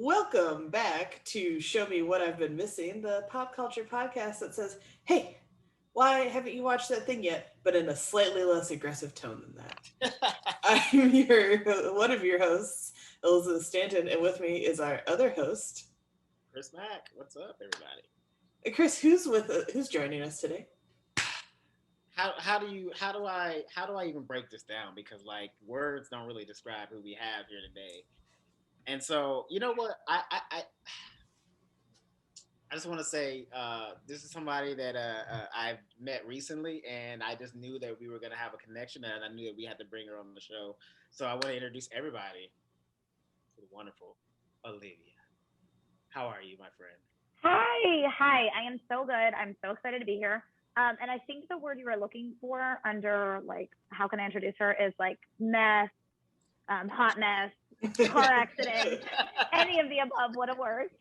Welcome back to Show Me What I've Been Missing, the pop culture podcast that says, hey, why haven't you watched that thing yet? But in a slightly less aggressive tone than that. I'm one of your hosts, Elizabeth Stanton, and with me is our other host, Chris Mack. What's up, everybody? Chris. Who's joining us today? How do I even break this down? Because like words don't really describe who we have here today. And so you know what I just want to say this is somebody that I've met recently, and I just knew that we were gonna have a connection, and I knew that we had to bring her on the show. So I want to introduce everybody to the wonderful Olivia. How are you, my friend? Hi. I am so good. I'm so excited to be here. And I think the word you were looking for under like how can I introduce her is like mess, hot mess, car accident, any of the above would have worked.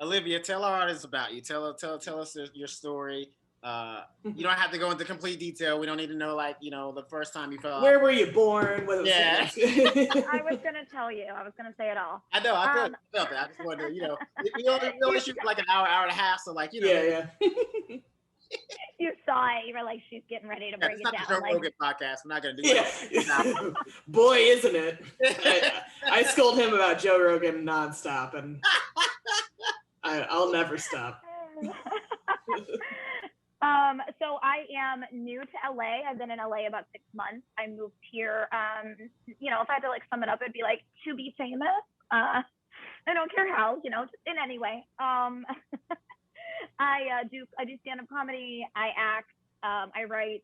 Olivia, tell our audience about you. Tell us your story. You don't have to go into complete detail. We don't need to know like the first time you fell Where off. were you born? Yeah. I was gonna tell you. I was gonna say it all. I know. I felt that. I just wanted to, we only shoot for like an hour and a half. So like, Yeah. You saw it. You were like, she's getting ready to break it's it not down. the Joe Like, Rogan podcast. We're not gonna do Yeah. Boy, isn't it? I scold him about Joe Rogan nonstop, and I'll never stop. So I am new to LA. I've been in LA about 6 months. I moved here. If I had to like sum it up, it'd be like to be famous. I don't care how, just in any way. I do stand-up comedy. I act. I write.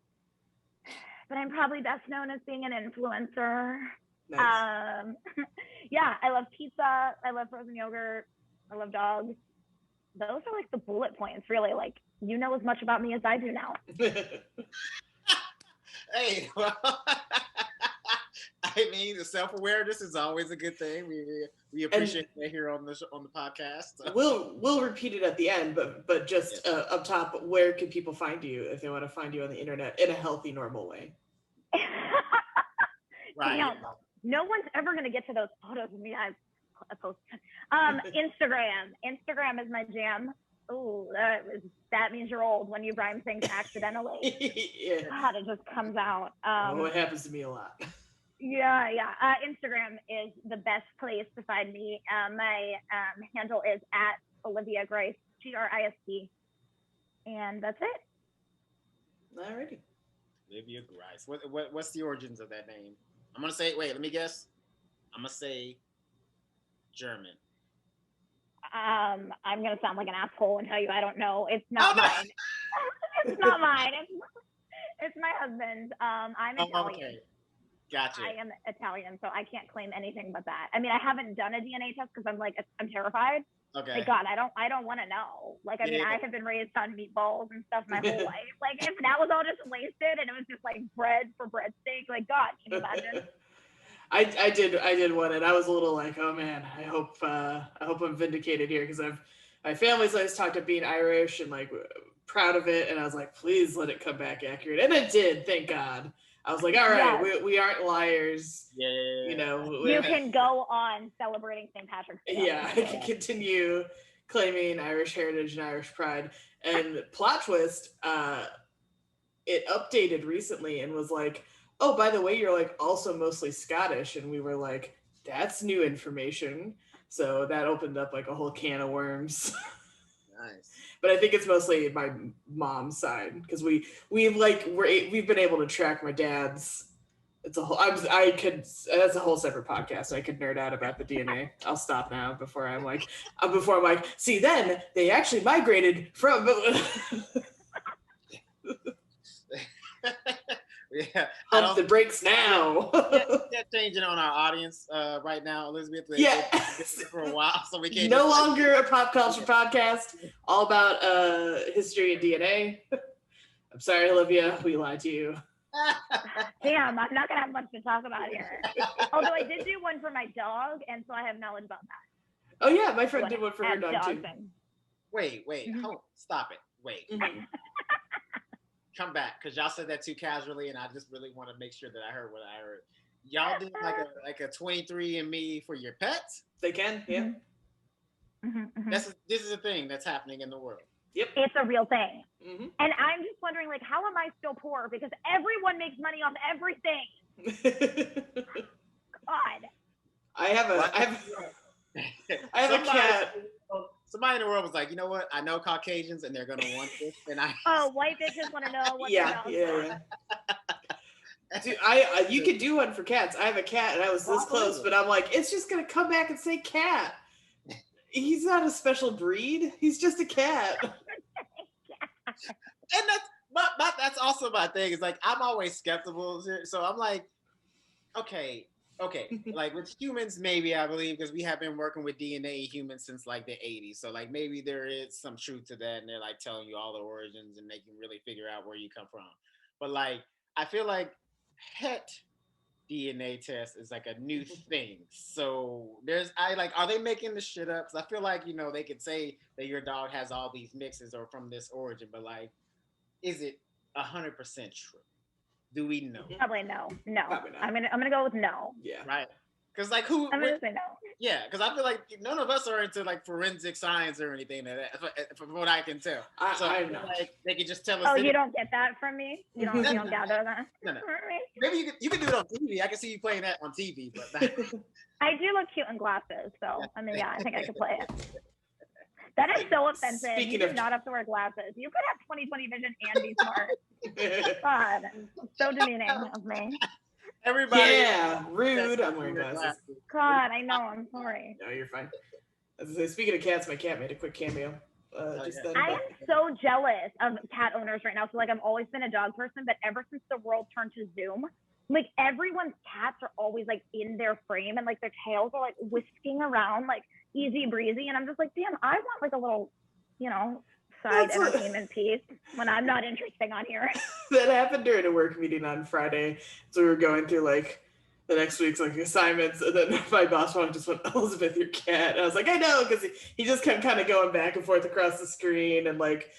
But I'm probably best known as being an influencer. Nice. Yeah, I love pizza. I love frozen yogurt. I love dogs. Those are like the bullet points, really. Like, you know as much about me as I do now. Hey, well, I mean, the self-awareness is always a good thing. We appreciate that here on the podcast. We'll repeat it at the end, but just up top, where can people find you if they want to find you on the internet in a healthy, normal way? Right. Damn, no one's ever gonna get to those photos of me. I post. Instagram is my jam. Oh, that means you're old when you rhyme things accidentally. Yeah. God, it just comes out. It happens to me a lot. Yeah. Instagram is the best place to find me. My handle is at Olivia Grist, Grist, and that's it. Alrighty. Olivia Grist. What's the origins of that name? I'm gonna say. Wait, let me guess. I'm gonna say German. I'm gonna sound like an asshole and tell you I don't know. It's not mine. It's not mine. It's my husband's. I'm Italian. Okay. Gotcha. I am Italian, so I can't claim anything but that. I mean, I haven't done a DNA test because I'm terrified. Okay. Like, God, I don't want to know. Like, I mean, I have been raised on meatballs and stuff my whole life. Like, if that was all just wasted and it was just like bread for bread's sake, like, God, can you imagine? I did one, and I was a little like, oh man, I hope I'm vindicated here, because my family's always talked about being Irish and like proud of it, and I was like, please let it come back accurate, and it did, thank God. I was like, all right, yes. we aren't liars. Yeah. You can go on celebrating St. Patrick's Day. Yeah, I can continue claiming Irish heritage and Irish pride. And plot twist, it updated recently and was like, oh, by the way, you're like also mostly Scottish. And we were like, that's new information. So that opened up like a whole can of worms. Nice. But I think it's mostly my mom's side, because we've been able to track my dad's. It's a whole. That's a whole separate podcast. I could nerd out about the DNA. I'll stop now before I'm like. See, then they actually migrated from. Yeah, Pump the brakes now. That's changing on our audience right now, Elizabeth. Yeah, for a while, so we can't. No longer a pop culture podcast, all about history and DNA. I'm sorry, Olivia, we lied to you. Damn, I'm not gonna have much to talk about here. Although I did do one for my dog, and so I have knowledge about that. Oh yeah, my friend did one for her dog too. Wait, stop it. Wait. Come back, because y'all said that too casually, and I just really want to make sure that I heard what I heard. y'all do like a 23andMe for your pets? They can, yeah. This is a thing that's happening in the world. Yep. It's a real thing. And I'm just wondering, like, how am I still poor? Because everyone makes money off everything. God. I have a cat. Somebody in the world was like, you know what? I know Caucasians and they're gonna want this, and white bitches want to know what yeah. Dude, you could do one for cats. I have a cat, and I was this close, but I'm like, it's just gonna come back and say cat. He's not a special breed. He's just a cat. And that's also my thing. Is like I'm always skeptical, so I'm like, okay. Like with humans, maybe I believe because we have been working with DNA humans since like the 80s. So like maybe there is some truth to that, and they're like telling you all the origins and they can really figure out where you come from. But like I feel like pet DNA test is like a new thing. So are they making this shit up? Because I feel like they could say that your dog has all these mixes or from this origin, but like, is it 100% true? Do we know? Probably no. Probably not. I'm gonna go with no. Yeah. Right. Because like I'm gonna say no. Yeah, because I feel like none of us are into like forensic science or anything from what I can tell. I know. Like they can just tell us. Oh, you don't get that from me? You don't gather that? No. Maybe you can do it on TV. I can see you playing that on TV, but I do look cute in glasses, so I mean, yeah, I think I could play it. That is so offensive. You do not have to wear glasses. You could have 20/20 vision and be smart. God, so demeaning of me. Everybody. Yeah, rude. I'm wearing glasses. God, I know. I'm sorry. No, you're fine. As I say, speaking of cats, my cat made a quick cameo. I am so jealous of cat owners right now. So like, I've always been a dog person, but ever since the world turned to Zoom, like everyone's cats are always like in their frame and like their tails are like whisking around like easy breezy. And I'm just like, damn, I want like a little, side entertainment piece when I'm not interesting on here. That happened during a work meeting on Friday. So we were going through like the next week's like assignments, and then my boss just went, "Elizabeth, your cat." And I was like, "I know," because he just kept kind of going back and forth across the screen and like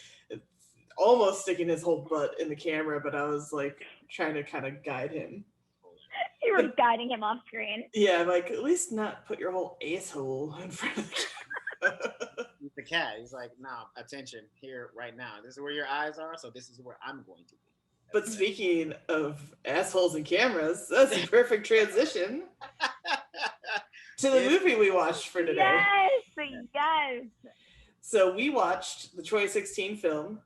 almost sticking his whole butt in the camera, but I was like trying to kind of guide him. You were guiding him off screen. Yeah, I'm like, at least not put your whole asshole in front of the camera. The cat, he's like, "No, attention here right now. This is where your eyes are, so this is where I'm going to be." But speaking of assholes and cameras, that's a perfect transition to the movie we watched for today. Yes. So we watched the 2016 film,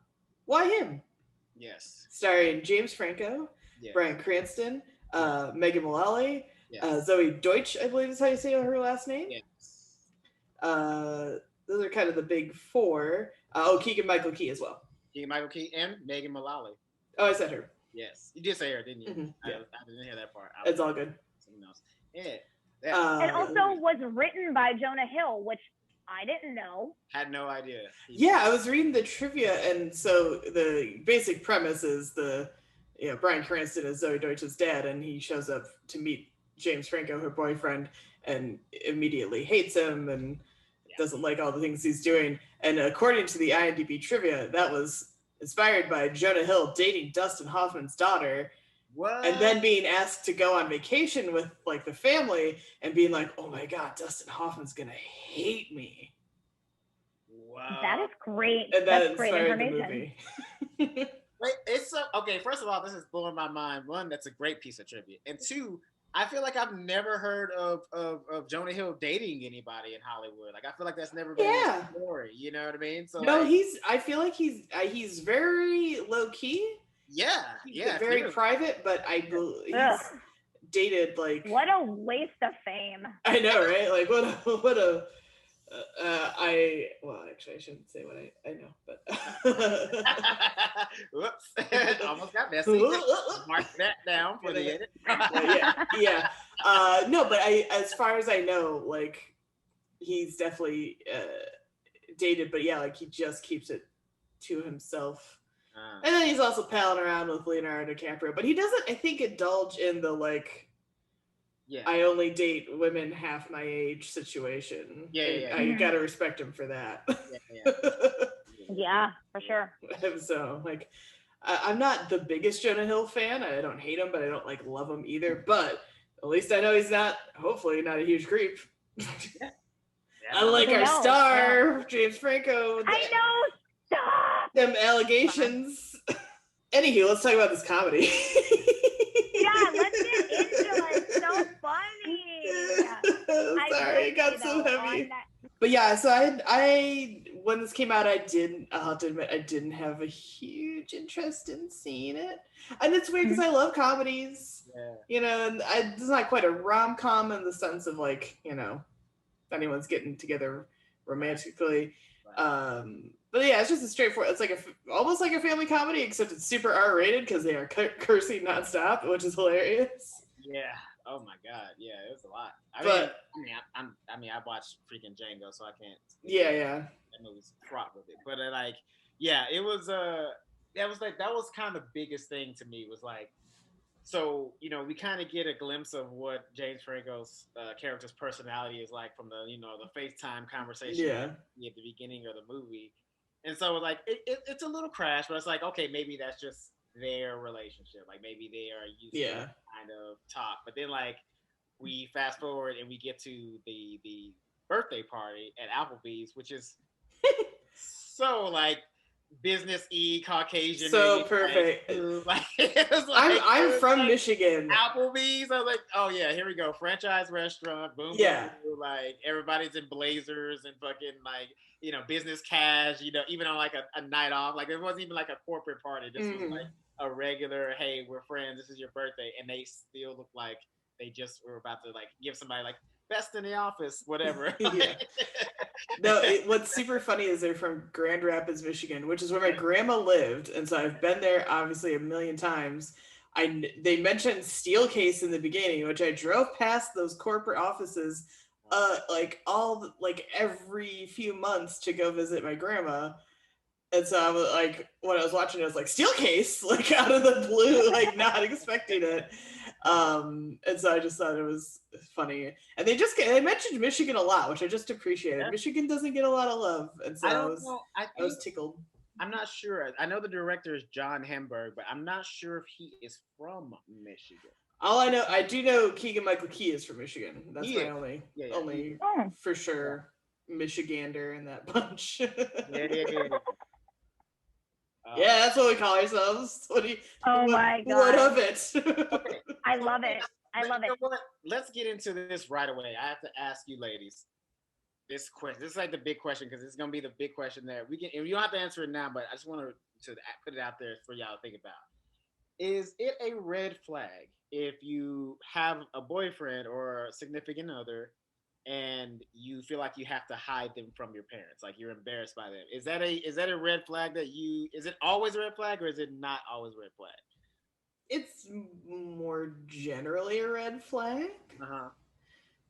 Why Him? Yes. Starring James Franco, Bryan Cranston, Megan Mullally, Zoe Deutsch, I believe is how you say her last name. Yes. Those are kind of the big four. Keegan-Michael Key as well. Keegan-Michael Key and Megan Mullally. Oh, I said her. Yes, you did say her, didn't you? Mm-hmm. Yeah. I didn't hear that part. It's all good. Someone else. Yeah. And also was written by Jonah Hill, which I didn't know. Had no idea. Yeah, I was reading the trivia, and so the basic premise is Bryan Cranston is Zoe Deutsch's dad, and he shows up to meet James Franco, her boyfriend, and immediately hates him and doesn't like all the things he's doing. And according to the IMDb trivia, that was inspired by Jonah Hill dating Dustin Hoffman's daughter. What? And then being asked to go on vacation with like the family and being like, "Oh my God, Dustin Hoffman's gonna hate me." Wow. That is great. And that's great information. Wait, it's so okay. First of all, this is blowing my mind. One, that's a great piece of trivia, and two, I feel like I've never heard of Jonah Hill dating anybody in Hollywood. Like I feel like that's never been a story. You know what I mean? So no, I feel like he's very low key. He's very private, but I believe he's dated like. What a waste of fame! I know, right? Like what a. Actually, I shouldn't say what I know, but. Whoops! Almost got messy. Mark that down for the edit. Yeah. No, but as far as I know, like he's definitely dated, but yeah, like he just keeps it to himself. And then he's also palling around with Leonardo DiCaprio, but he doesn't, I think, indulge in the like. Yeah. I only date women half my age situation. You gotta respect him for that. Yeah, for sure. So, like, I'm not the biggest Jonah Hill fan. I don't hate him, but I don't like love him either. But At least I know he's not. Hopefully, not a huge creep. Yeah. Unlike our No, star, James Franco. I know. Stop. Them allegations. Anywho, let's talk about this comedy. Yeah, let's get into it. It's so funny. Sorry, it got so heavy. But yeah, so I when this came out, I'll have to admit, I didn't have a huge interest in seeing it. And it's weird because I love comedies. Yeah. You know, and it's not quite a rom-com in the sense of like, you know, anyone's getting together romantically. Right. But yeah, it's just a straightforward, it's like almost like a family comedy, except it's super R-rated because they are cursing nonstop, which is hilarious. Yeah. Oh my God. Yeah, it was a lot. I mean, I watched freaking Django, so I can't. Yeah. That movie's fraught with it, but like, yeah, it was. That was kind of the biggest thing to me was like, so you know, we kind of get a glimpse of what James Franco's character's personality is like from the the FaceTime conversation at the beginning of the movie, and so like it's a little crash, but it's like okay, maybe that's just their relationship. Like maybe they are used to that kind of talk. But then like we fast forward and we get to the birthday party at Applebee's, which is so like business-y Caucasian. So perfect. Like, it was like I'm from like Michigan. Applebee's. I was like, oh yeah, here we go. Franchise restaurant. Boom. Yeah. Boom, like everybody's in blazers and fucking like business cash. Even on like a night off. Like it wasn't even like a corporate party. This was like a regular, hey, we're friends, this is your birthday, and they still look like they just were about to like give somebody like best in the office, whatever. Yeah. No, what's super funny is they're from Grand Rapids, Michigan, which is where my grandma lived, and so I've been there obviously a million times. They mentioned Steelcase in the beginning, which I drove past those corporate offices like every few months to go visit my grandma. And so I was like, when I was watching it, I was like, Steelcase, like out of the blue, like not expecting it. And so I just thought it was funny. And they mentioned Michigan a lot, which I just appreciated. Yeah. Michigan doesn't get a lot of love. And so I was tickled. I'm not sure. I know the director is John Hemberg, but I'm not sure if he is from Michigan. All I do know Keegan-Michael Key is from Michigan. That's my only for sure Michigander in that bunch. Yeah. Yeah, that's what we call ourselves. My God. What of it? Okay. I love it. I love it. Let's get into this right away. I have to ask you ladies this question. This is like the big question because it's going to be the big question that we can, and you don't have to answer it now, but I just want to put it out there for y'all to think about. Is it a red flag if you have a boyfriend or a significant other and you feel like you have to hide them from your parents, like you're embarrassed by them? Is that a red flag is it always a red flag or is it not always a red flag? It's more generally a red flag. Uh-huh.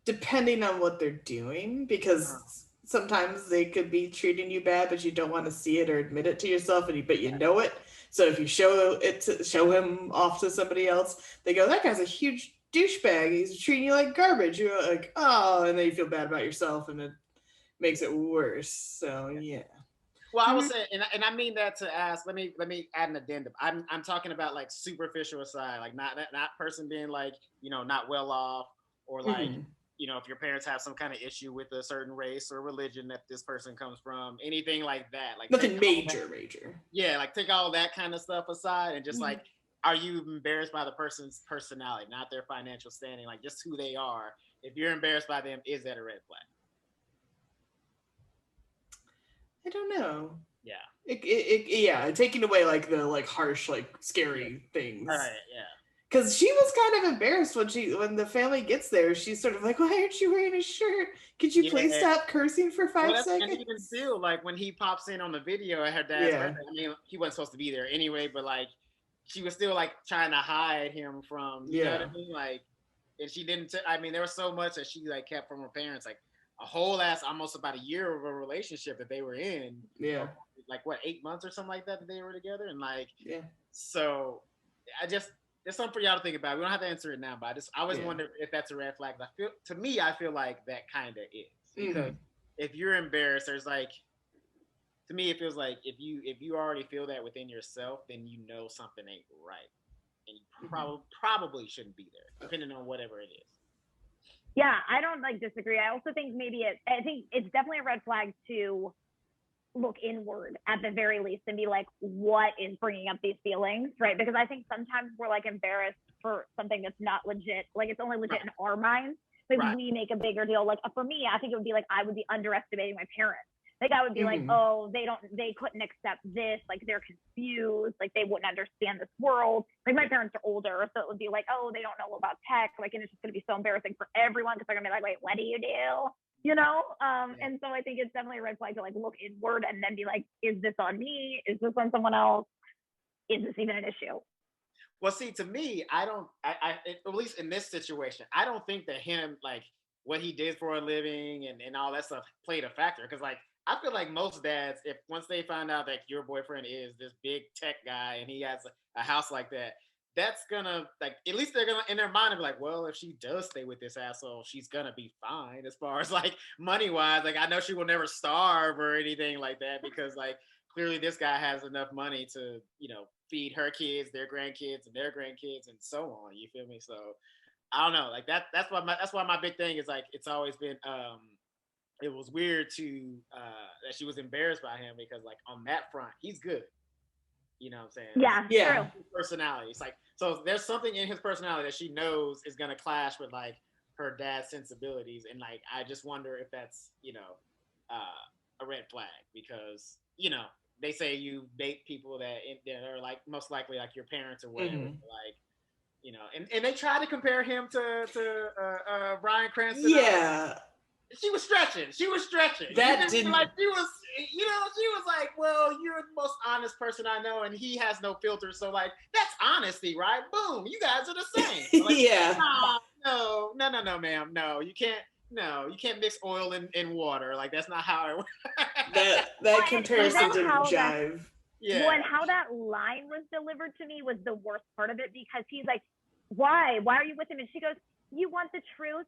Depending on what they're doing, because sometimes they could be treating you bad, but you don't want to see it or admit it to yourself, but you know it. So if you show him off to somebody else, they go, that guy's a huge douchebag. He's treating you like garbage. You're like, oh, and then you feel bad about yourself, and it makes it worse. So yeah. Well, I would say, and I mean that to ask. Let me add an addendum. I'm talking about like superficial aside, like not person being like not well off or like if your parents have some kind of issue with a certain race or religion that this person comes from, anything like that. Like nothing major. Yeah, like take all that kind of stuff aside and just like, are you embarrassed by the person's personality, not their financial standing, like just who they are? If you're embarrassed by them, is that a red flag? I don't know. Yeah. Taking away like the like harsh, like scary things. All right, yeah. Because she was kind of embarrassed when the family gets there. She's sort of like, why aren't you wearing a shirt? Could you please stop cursing for 5 seconds? And even still, like when he pops in on the video at her dad's birthday, I mean, he wasn't supposed to be there anyway, but like she was still like trying to hide him from, you know what I mean? Like, and she didn't, there was so much that she like kept from her parents, like a whole almost about a year of a relationship that they were in. Yeah. Like what, 8 months or something like that they were together? And like, so there's something for y'all to think about. We don't have to answer it now, but I always wonder if that's a red flag. I feel like that kind of is. Because if you're embarrassed, there's like, to me, it feels like if you already feel that within yourself, then you know something ain't right. and you probably shouldn't be there, depending on whatever it is. Yeah, I don't like disagree. I also think I think it's definitely a red flag to look inward at the very least and be like, what is bringing up these feelings, right? Because I think sometimes we're like embarrassed for something that's not legit, like it's only legit in our minds. Like we make a bigger deal. Like for me, I think it would be like I would be underestimating my parents. Like I would be like, oh, they couldn't accept this. Like they're confused. Like they wouldn't understand this world. Like my parents are older, so it would be like, oh, they don't know about tech. Like, and it's just gonna be so embarrassing for everyone because they're gonna be like, wait, what do you do? You know? And so I think it's definitely a red flag to like look inward and then be like, is this on me? Is this on someone else? Is this even an issue? Well, see, to me, I at least in this situation, I don't think that him, like what he did for a living and all that stuff played a factor. Because like, I feel like most dads, if once they find out that your boyfriend is this big tech guy and he has a house like that, that's gonna like at least they're gonna in their mind be like, well, if she does stay with this asshole, she's gonna be fine as far as like money wise. Like I know she will never starve or anything like that because like clearly this guy has enough money to, you know, feed her kids, their grandkids, and their grandkids, and so on. You feel me? So I don't know. Like that's why my big thing is like it's always been it was weird to that she was embarrassed by him because like on that front, he's good. You know what I'm saying? Yeah. True. His personality. It's like so there's something in his personality that she knows is gonna clash with like her dad's sensibilities, and like I just wonder if that's, you know, a red flag because, you know, they say you date people that are like most likely like your parents or whatever. Like, you know, and they try to compare him to Bryan Cranston. Yeah. She was stretching. That didn't like she was, you know, she was like, well, you're the most honest person I know, and he has no filter. So like that's honesty, right? Boom, you guys are the same. Like, yeah. No, ma'am. No, you can't. No, you can't mix oil in water. Like that's not how it works. that comparison didn't jive. Yeah. Well, and how that line was delivered to me was the worst part of it because he's like, why? Why are you with him? And she goes, you want the truth?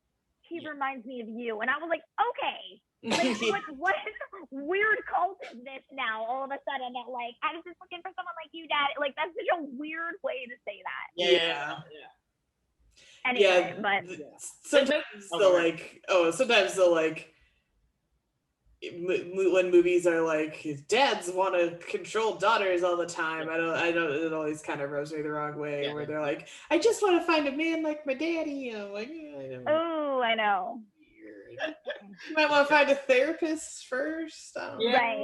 He reminds me of you. And I was like, okay. Like, what weird cult is this now all of a sudden that like, I was just looking for someone like you, Dad. Like, that's such a weird way to say that. Yeah. Anyway, but sometimes they'll like when movies are like dads want to control daughters all the time. I don't it always kind of rubs me the wrong way where they're like, I just want to find a man like my daddy. I'm like, oh, I know. You might want to find a therapist first. Right.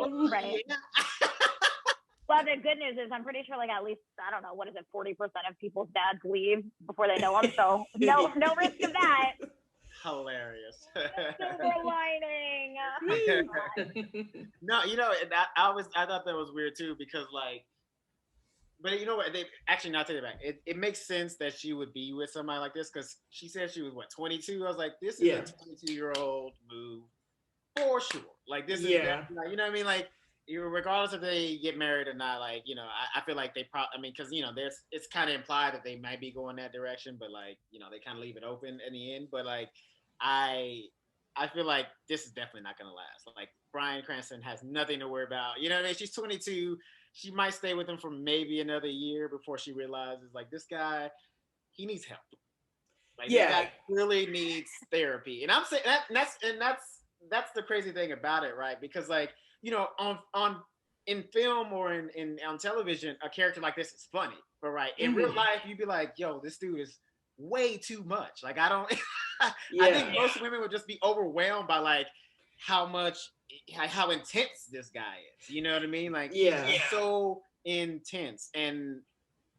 Well, the good news is I'm pretty sure like at least, I don't know, what is it, 40% of people's dads leave before they know them. So no risk of that. Hilarious. Silver lining. No, you know, I thought that was weird too because like, but you know what? They actually not take it back. It makes sense that she would be with somebody like this because she said she was 22. I was like, this is a 22-year-old move for sure. Like this is you know what I mean? Like regardless if they get married or not, like, you know, I feel like they probably, I mean, because, you know, it's kind of implied that they might be going that direction, but like, you know, they kind of leave it open in the end. But like, I feel like this is definitely not going to last. Like Bryan Cranston has nothing to worry about. You know what I mean? She's 22. She might stay with him for maybe another year before she realizes like this guy, he needs help. Like this guy really needs therapy. And I'm saying that's the crazy thing about it, right? Because like, you know, on in film or in on television, a character like this is funny, but right in real life, you'd be like, "Yo, this dude is way too much." Like, I don't. I think most women would just be overwhelmed by like how intense this guy is. You know what I mean? Like, he's so intense, and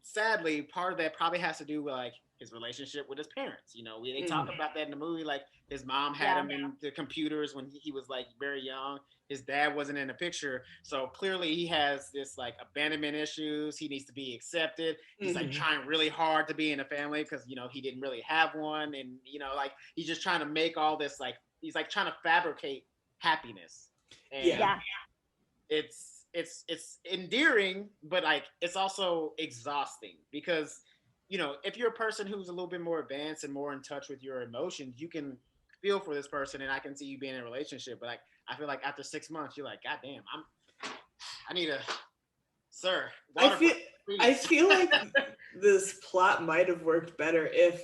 sadly, part of that probably has to do with like his relationship with his parents. You know, they talk about that in the movie. Like, his mom had him in the computers when he was like very young. His dad wasn't in the picture. So clearly he has this like abandonment issues. He needs to be accepted. He's like trying really hard to be in a family because, you know, he didn't really have one. And, you know, like he's just trying to make all this, like, he's like trying to fabricate happiness. And it's endearing, but like, it's also exhausting because, you know, if you're a person who's a little bit more advanced and more in touch with your emotions, you can feel for this person and I can see you being in a relationship. But like, I feel like after 6 months, you're like, God damn, I need a, sir. I feel like this plot might have worked better if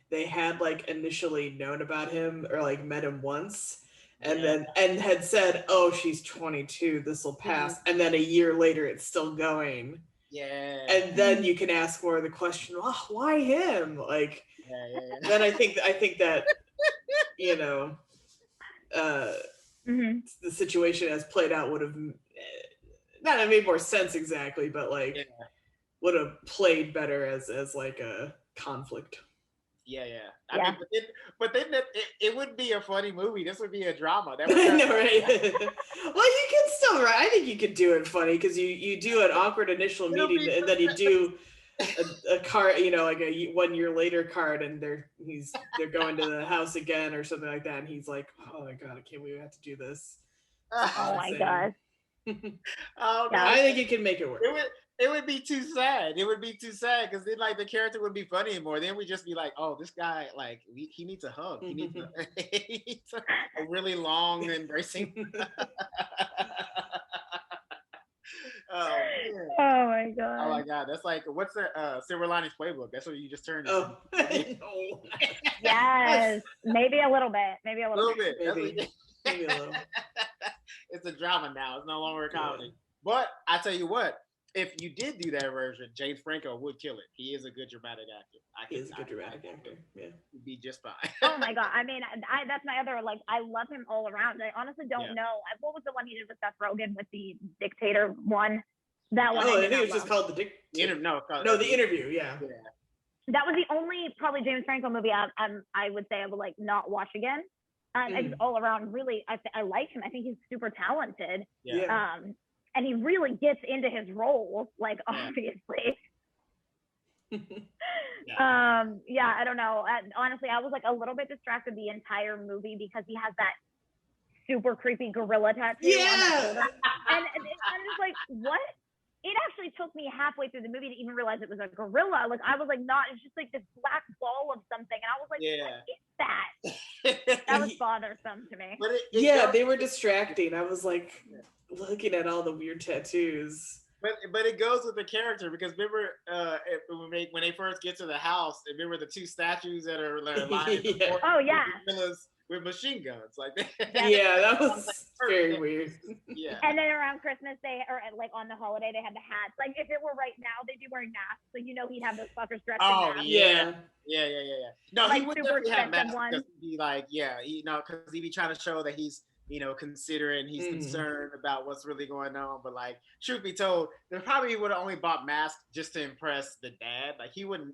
they had like initially known about him or like met him once and then had said, "Oh, she's 22, this will pass." And then a year later it's still going. Yeah. And then you can ask more of the question, "Oh, why him?" Like then I think that you know, the situation as played out would have not have made more sense exactly, but like would have played better as like a conflict. Yeah. I mean, but then it would be a funny movie. This would be a drama. That would I know, right? Well, you can still, right? I think you could do it funny because you do an awkward initial meeting and then you do a card, like a 1 year later card, and they're going to the house again or something like that, and he's like, "Oh my god, I can't believe we have to do this." Oh my god. Oh no! I think you can make it work. It would be too sad. It would be too sad because then like the character would be funny anymore. Then we just be like, "Oh, this guy he needs a hug. He needs a really long embracing." Oh my god! Oh my god! That's like what's the Silver Linings Playbook? That's what you just turned. Oh, no. Yes, maybe a little bit. Maybe a little bit. Maybe a little. It's a drama now. It's no longer a comedy. But I tell you what, if you did do that version, James Franco would kill it. He is a good dramatic actor. He is a good dramatic actor. Yeah, he'd be just fine. Oh my god! I mean, that's my other I love him all around. I honestly don't know what was the one he did with Seth Rogen with the dictator one. That one. Oh, I think it was just called the The Interview. Yeah. That was the only probably James Franco movie I would say I would not watch again. I just all around really I like him. I think he's super talented. Yeah. And he really gets into his roles, obviously. I don't know. Honestly, I was a little bit distracted the entire movie because he has that super creepy gorilla tattoo. Yeah. And I'm just like, what? It actually took me halfway through the movie to even realize it was a gorilla. I was it's just this black ball of something. And I was like, what is that? That was bothersome to me. But they were distracting. I was looking at all the weird tattoos. But it goes with the character because remember when they first get to the house, remember the two statues that are lying with machine guns like that. Yeah, that was very weird. Yeah. And then around Christmas Day or on the holiday they had the hats. If it were right now, they'd be wearing masks. So he'd have those fuckers dressed in masks. Yeah. No, he would definitely have masks because he'd be because he'd be trying to show that he's considering, he's concerned about what's really going on. But truth be told, they probably would have only bought masks just to impress the dad. He wouldn't.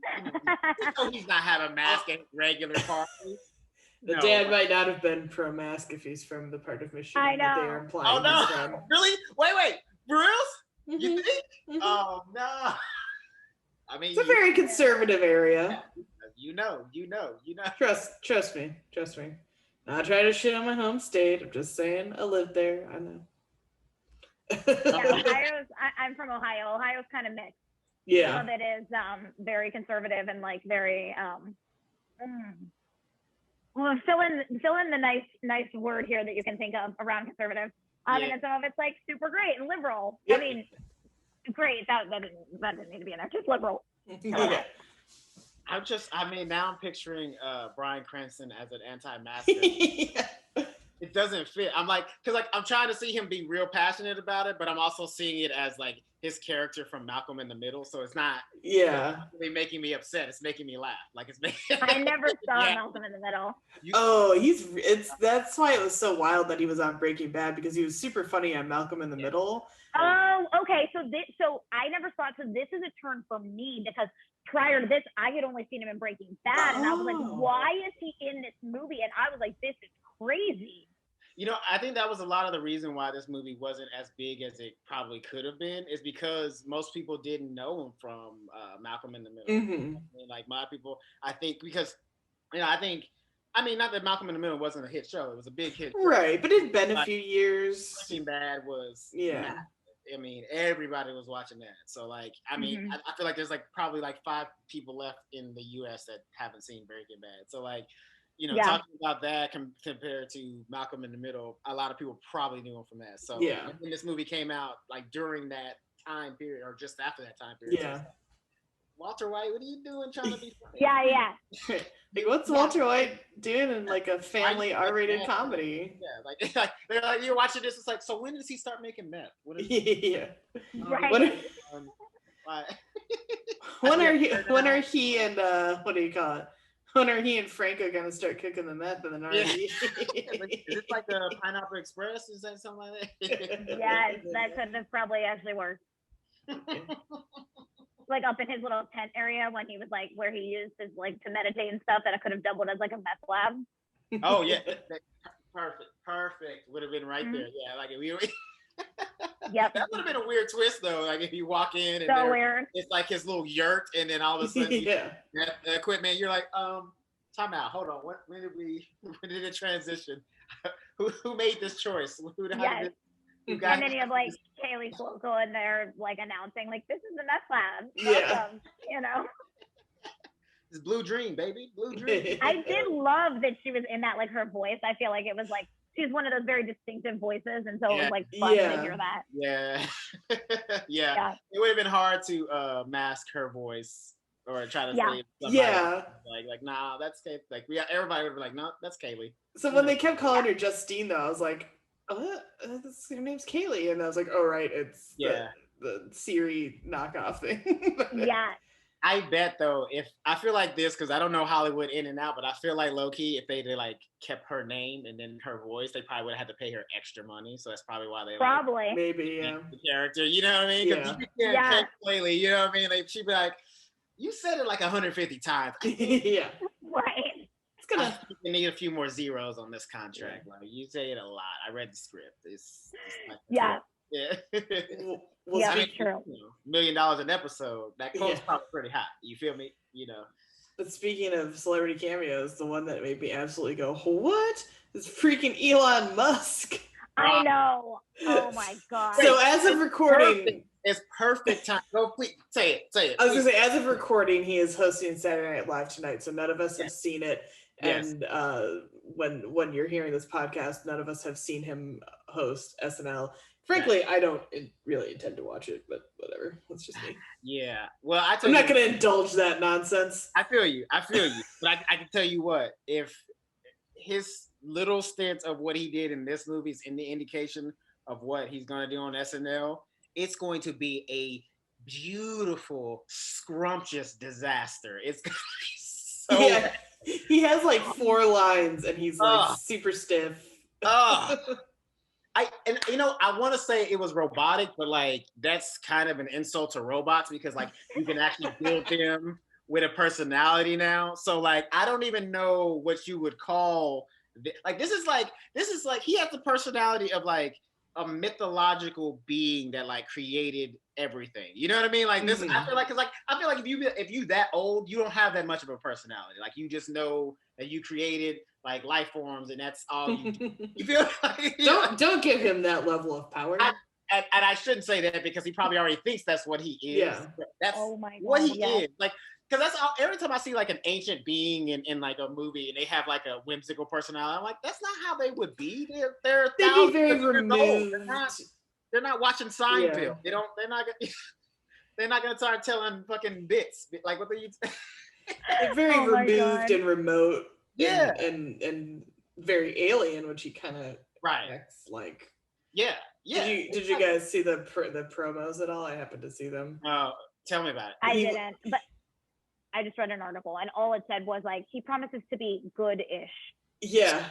He's not having a mask at regular parties. The dad might not have been pro-mask if he's from the part of Michigan that they are implying. Oh no! Really? Wait, Bruce? Mm-hmm. You think? Mm-hmm. Oh no! I mean, it's a very conservative area. You know. Trust me. Not trying to shit on my home state. I'm just saying I lived there. I know. I'm from Ohio. Ohio's kind of mixed. Yeah. Some of it is very conservative and very well, fill in the nice word here that you can think of around conservative. And some of it's super great and liberal. Yep. I mean, great. That didn't need to be in there. Just liberal. Yeah. Now I'm picturing Bryan Cranston as an anti-masker. It doesn't fit. Because I'm trying to see him be real passionate about it, but I'm also seeing it as his character from Malcolm in the Middle. So it's not really making me upset. It's making me laugh. I never saw Malcolm in the Middle. That's why it was so wild that he was on Breaking Bad, because he was super funny on Malcolm in the Middle. Oh, okay. So I never saw it. So this is a turn for me because prior to this, I had only seen him in Breaking Bad, and I was like, why is he in this movie? And I was like, this is crazy. I think that was a lot of the reason why this movie wasn't as big as it probably could have been, is because most people didn't know him from Malcolm in the Middle. Mm-hmm. A lot of people, I think, because, not that Malcolm in the Middle wasn't a hit show. It was a big hit show. Right, but it'd been a few years. Breaking Bad was, everybody was watching that. So, I feel like there's probably 5 people left in the U.S. that haven't seen Breaking Bad. So, talking about that compared to Malcolm in the Middle, a lot of people probably knew him from that. So when this movie came out, during that time period or just after that time period. Yeah. So Walter White, what are you doing trying to be funny? Yeah. Like, what's Walter White doing in like a family R-rated comedy? Yeah, like they're like, you're watching this. It's like, so when does he start making meth? Yeah. Right. When are he and what do you call it? When are he and Franco gonna start cooking the meth in the R&B? Is it like the Pineapple Express? Is that something like that? Yes, that could have probably actually worked. Like up in his little tent area when he was like where he used his like to meditate and stuff, that it could have doubled as like a meth lab. Oh yeah, perfect. Would have been right there. Yeah, like if we. Yep. That would have been a weird twist though. Like if you walk in and So weird. It's like his little yurt, and then all of a sudden, that equipment. You're like, time out. Hold on. When did it transition? who made this choice? Yes. And then you have like Kaylee Cuoco in there like announcing like this is the meth lab. Welcome, you know. It's Blue Dream, baby. Blue Dream. I did love that she was in that, like her voice. I feel like it was like she's one of those very distinctive voices, and so it was like fun to hear that. Yeah. Yeah. It would have been hard to mask her voice or try to say somebody like nah, that's Kaylee. Like everybody would be like, no, that's Kaylee. So when they kept calling her Justine though, I was like, oh, her name's Kaylee, and I was like, oh right, it's the Siri knockoff thing. Yeah. I bet though, if I feel like this, because I don't know Hollywood in and out, but I feel like low key, if they like kept her name and then her voice, they probably would have had to pay her extra money. So that's probably why they probably maybe the character. You know what I mean? Because you can't Kaylee. You know what I mean? Like she'd be like, you said it like 150 times. Yeah. Right. It's gonna need a few more zeros on this contract. Yeah. Like you say it a lot. I read the script. It's like, yeah. Well, yeah, true. You know, $1 million an episode. That quote's probably pretty high. You feel me? You know. But speaking of celebrity cameos, the one that made me absolutely go, "What?" is freaking Elon Musk. I know. Oh my god. So as of recording, it's perfect time. Go, please say it. I was gonna say, as of recording, he is hosting Saturday Night Live tonight. So none of us have seen it. And when you're hearing this podcast, none of us have seen him host SNL. Frankly, I don't really intend to watch it, but whatever. That's just me. Yeah. Well, I'm not going to indulge that nonsense. I feel you. But I can tell you what, if his little stint of what he did in this movie is any indication of what he's going to do on SNL, it's going to be a beautiful, scrumptious disaster. It's going to be so bad. He has like 4 lines and he's like super stiff. I want to say it was robotic, but like that's kind of an insult to robots because like you can actually build them with a personality now. So like I don't even know what you would call this is like he has the personality of like a mythological being that like created everything. You know what I mean? Like this, I feel like if you that old, you don't have that much of a personality. Like you just know that you created like life forms, and that's all you feel like. Don't give him that level of power. And I shouldn't say that because he probably already thinks that's what he is. Yeah, that's what he is. Like, because that's all. Every time I see like an ancient being in like a movie and they have like a whimsical personality, I'm like, that's not how they would be. They'd be very removed. They're not watching Seinfeld. Yeah. They're not gonna start telling fucking bits. Like what they. They're very removed and remote. Yeah, and very alien, which he kind of acts like. Yeah. Did you guys see the promos at all? I happened to see them. Tell me about it. I didn't, but I just read an article, and all it said was like he promises to be good-ish. Yeah,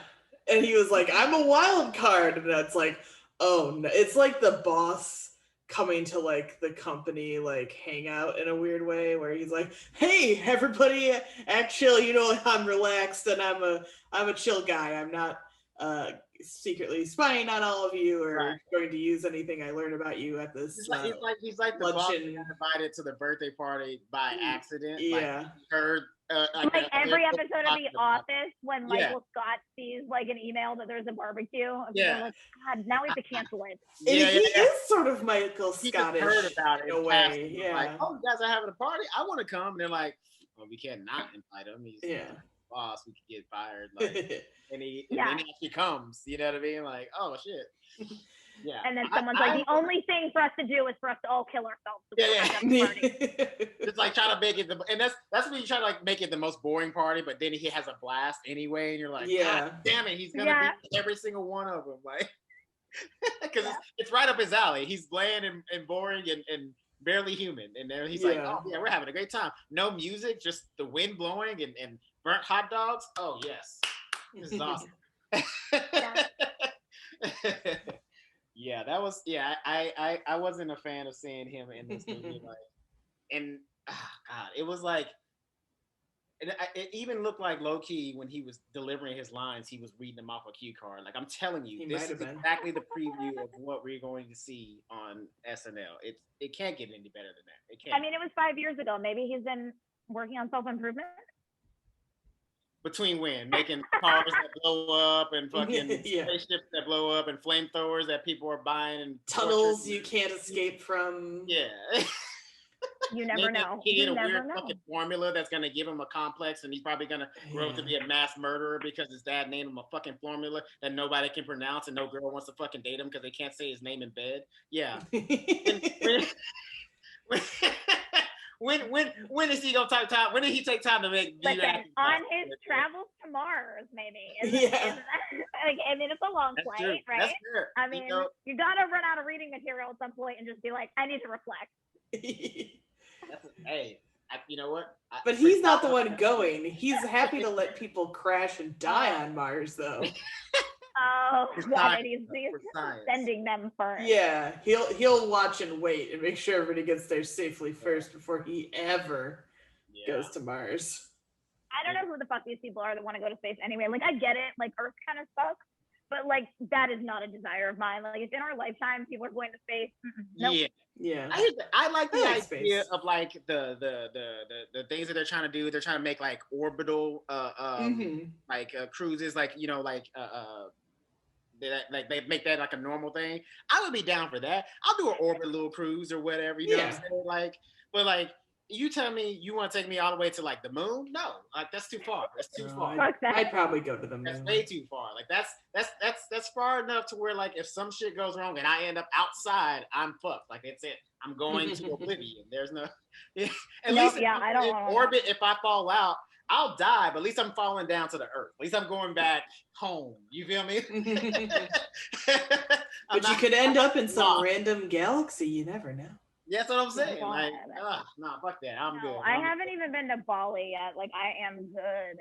and he was like, "I'm a wild card," and it's like, oh no, it's like the boss coming to like the company like hangout in a weird way where he's like, hey everybody, act chill, you know, I'm relaxed and I'm a chill guy, I'm not secretly spying on all of you or going to use anything I learned about you at this he's like the boss that got invited to the birthday party by accident. Like, heard like every episode of The Office when Michael Scott sees like an email that there's a barbecue. Like, God, now we have to cancel it. He is sort of Michael Scottish. He heard about it in a way. Like, oh, you guys are having a party? I want to come. And they're like, well, we can't not invite him. boss, we could get fired. Like, and then he actually comes. You know what I mean? Like, oh shit. Yeah. And then someone's like, the only thing for us to do is for us to all kill ourselves. Just like trying to make it, and that's when you try to like make it the most boring party, but then he has a blast anyway, and you're like, God damn it, he's gonna beat every single one of them, like, because it's right up his alley. He's bland and boring and barely human, and then he's like, oh yeah, we're having a great time. No music, just the wind blowing and burnt hot dogs. Oh yes, this is awesome. Yeah, that was I wasn't a fan of seeing him in this movie, like, and God, it was like it even looked like low key when he was delivering his lines, he was reading them off a cue card. Like, I'm telling you, this is exactly the preview of what we're going to see on SNL. It can't get any better than that. It can't. I mean, it was 5 years ago. Maybe he's been working on self-improvement. Between when? Making cars that blow up and fucking spaceships that blow up and flamethrowers that people are buying and tunnels you can't escape from. Yeah. You never know. He get a weird fucking formula that's gonna give him a complex, and he's probably gonna grow up to be a mass murderer because his dad named him a fucking formula that nobody can pronounce, and no girl wants to fucking date him because they can't say his name in bed. Yeah. When is he gonna take time? When did he take time to make? Listen, on his travels to Mars, maybe. I mean, it's a long flight, right? I mean, you gotta run out of reading material at some point and just be like, I need to reflect. You know what? But he's not the one going. He's happy to let people crash and die on Mars, though. Oh, yeah, he's sending them first. Yeah, he'll watch and wait and make sure everybody gets there safely first before he ever goes to Mars. I don't know who the fuck these people are that want to go to space anyway. Like, I get it. Like, Earth kind of sucks. But, like, that is not a desire of mine. Like, if in our lifetime people are going to space, nope. Yeah. I like the idea of, like, the things that they're trying to do. They're trying to make, like, orbital, cruises, like, you know, like, they make that like a normal thing. I would be down for that. I'll do an orbital cruise or whatever. You know what I'm saying? Like, but like, you tell me you want to take me all the way to like the moon? No, like that's too far. That's too far. I'd probably go to the moon. That's way too far. Like that's far enough to where like if some shit goes wrong and I end up outside, I'm fucked. Like it's it. I'm going to oblivion. There's no. At least I don't in orbit. If I fall out, I'll die, but at least I'm falling down to the earth. At least I'm going back home. You feel me? But you could end up in some random galaxy. You never know. Yeah, that's what I'm saying. Like, nah, fuck that. I'm good. I haven't even been to Bali yet. Like, I am good.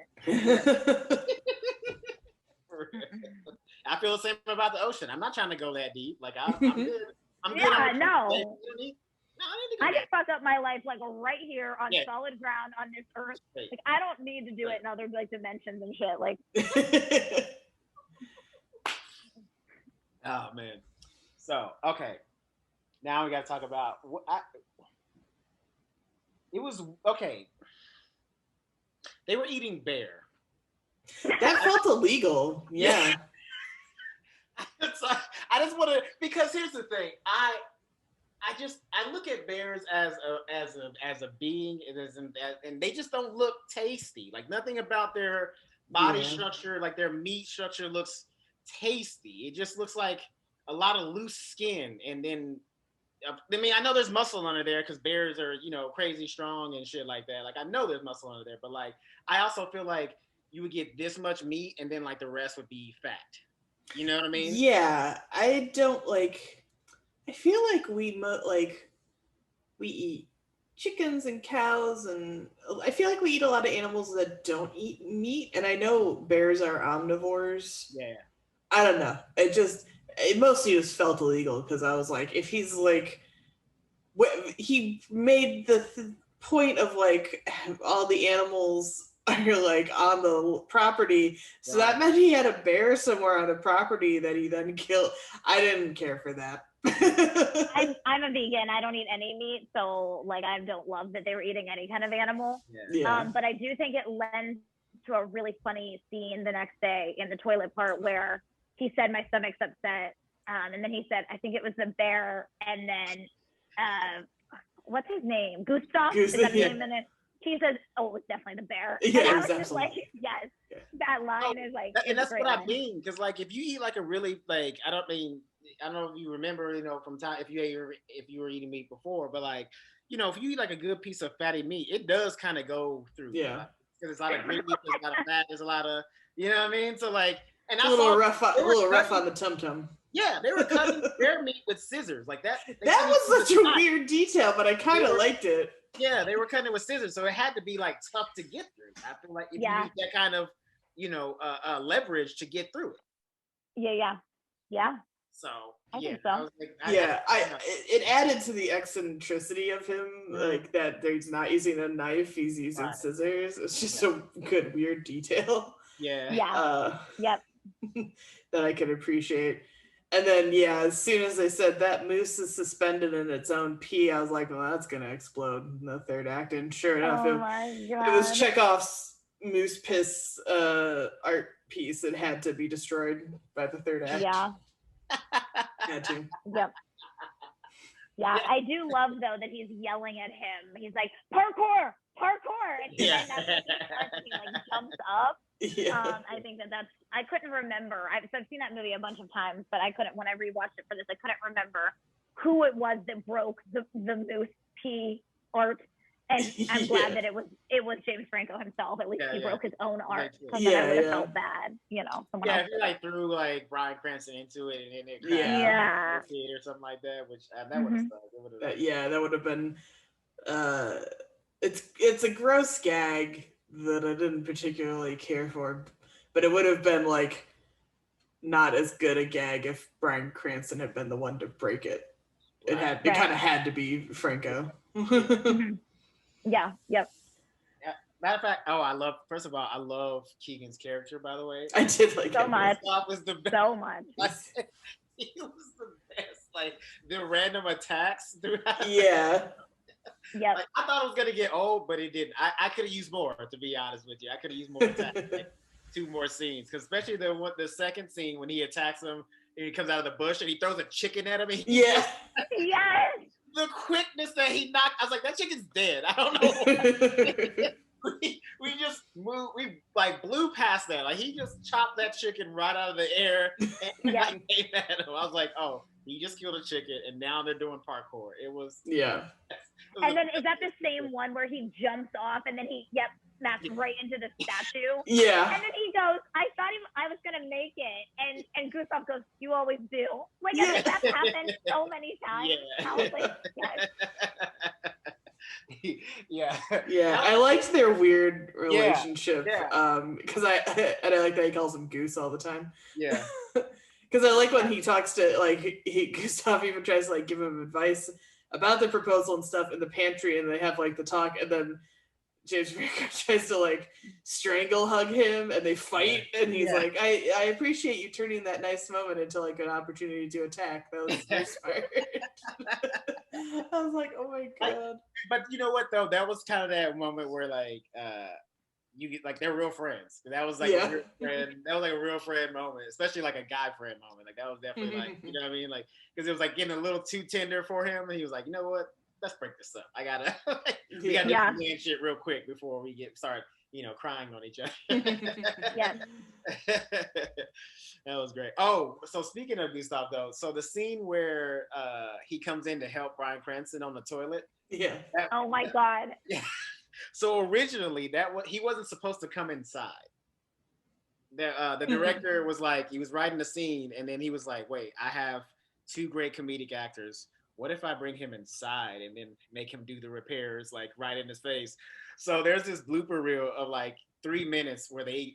I feel the same about the ocean. I'm not trying to go that deep. Like, I'm good. I'm good. Yeah, no. I just fuck up my life like right here on solid ground on this earth. Like, I don't need to do it in other like dimensions and shit. Like, oh man. So okay, now we got to talk about what it was. Okay, they were eating bear. That felt illegal. Yeah. I just want to, because here's the thing. I look at bears as a being, and they just don't look tasty. Like nothing about their body structure, like their meat structure, looks tasty. It just looks like a lot of loose skin, and then I mean I know there's muscle under there because bears are crazy strong and shit like that. Like I know there's muscle under there, but like I also feel like you would get this much meat, and then like the rest would be fat. You know what I mean? Yeah, I don't like. I feel like we eat chickens and cows, and I feel like we eat a lot of animals that don't eat meat. And I know bears are omnivores. Yeah. I don't know. It mostly just felt illegal because I was like, if he's like, he made the point of like all the animals are like on the property, so that meant he had a bear somewhere on the property that he then killed. I didn't care for that. I'm a vegan. I don't eat any meat, so like I don't love that they were eating any kind of animal. But I do think it lends to a really funny scene the next day in the toilet part where he said, "My stomach's upset," and then he said, "I think it was the bear," and then what's his name? Gustav. Is that his name? And then he says, "Oh, it's definitely the bear." Yeah, and I it was was just like, absolutely- yes, Yeah. that line is like, and that's what I line. mean. Because like, if you eat like a really like, I don't know if you remember, from time if you were eating meat before, but like, if you eat like a good piece of fatty meat, it does kind of go through. Yeah. Like, because there's a lot of gravy, there's a lot of fat, there's a lot of, you know what I mean? So like, and a I little saw rough on the tum-tum. Yeah, they were cutting bear meat with scissors like that. That was such a weird detail, but I kind of liked it. Yeah, they were cutting it with scissors, so it had to be like tough to get through. I feel like if you need that kind of, leverage to get through it. Yeah. So I think so. I was like, it added to the eccentricity of him, like that he's not using a knife, he's using scissors. It's just a good weird detail. Yeah. Yep. That I could appreciate. And then as soon as they said that moose is suspended in its own pee, I was like, well, that's gonna explode in the third act. And sure enough, it was Chekhov's moose piss art piece. It had to be destroyed by the third act. Yeah. Had to. Yep. Yeah, I do love though that he's yelling at him. He's like, "Parkour, parkour!" And then that's when he like jumps up. Yeah. I think that's. I couldn't remember. I've seen that movie a bunch of times, but I couldn't. When I rewatched it for this, I couldn't remember who it was that broke the moose pee art. And I'm glad that it was James Franco himself. At least he broke his own art. So then I would have felt bad, someone else. If you like threw like Bryan Cranston into it and then it or something like that, which that would have stuck. That would have been. It's a gross gag that I didn't particularly care for, but it would have been like not as good a gag if Bryan Cranston had been the one to break it. It kind of had to be Franco. Yeah. Yep. Matter of fact, I love Keegan's character, by the way. I did like so much. Was the best. So much. He was the best. Like the random attacks throughout. Yeah. Yeah. Like, I thought it was gonna get old, but it didn't. I could have used more, to be honest with you. I could have used more attacks, like 2 more scenes, because especially the second scene when he attacks him and he comes out of the bush and he throws a chicken at him. Yes. The quickness that he knocked, I was like, that chicken's dead. I don't know. we just moved, we like blew past that. Like he just chopped that chicken right out of the air and like came at him. I was like, oh, he just killed a chicken and now they're doing parkour. It was and then is that the same one where he jumps off and then he snaps right into the statue? Yeah. And then he goes, I thought I was gonna make it, and Gustav goes, you always do. Like I think that's happened so many times. I was like, yes. I liked their weird relationship because I like that he calls him Goose all the time. Because I like when he talks to Gustav even tries to like give him advice about the proposal and stuff in the pantry, and they have like the talk, and then James Franco tries to like strangle hug him and they fight, and he's like, I appreciate you turning that nice moment into like an opportunity to attack. That was very smart. I was like, oh my god. But you know what though? That was kind of that moment where like you get like they're real friends. That was like a real friend. That was like a real friend moment, especially like a guy friend moment. Like that was definitely like, you know what I mean? Like because it was like getting a little too tender for him, and he was like, you know what? Let's break this up. I gotta we gotta do some man shit real quick before we start crying on each other. That was great. Oh, so speaking of Gustav though, so the scene where he comes in to help Bryan Cranston on the toilet. Oh my god. Yeah. So originally he wasn't supposed to come inside. The director was like, he was writing the scene and then he was like, wait, I have 2 great comedic actors. What if I bring him inside and then make him do the repairs like right in his face? So there's this blooper reel of like 3 minutes where they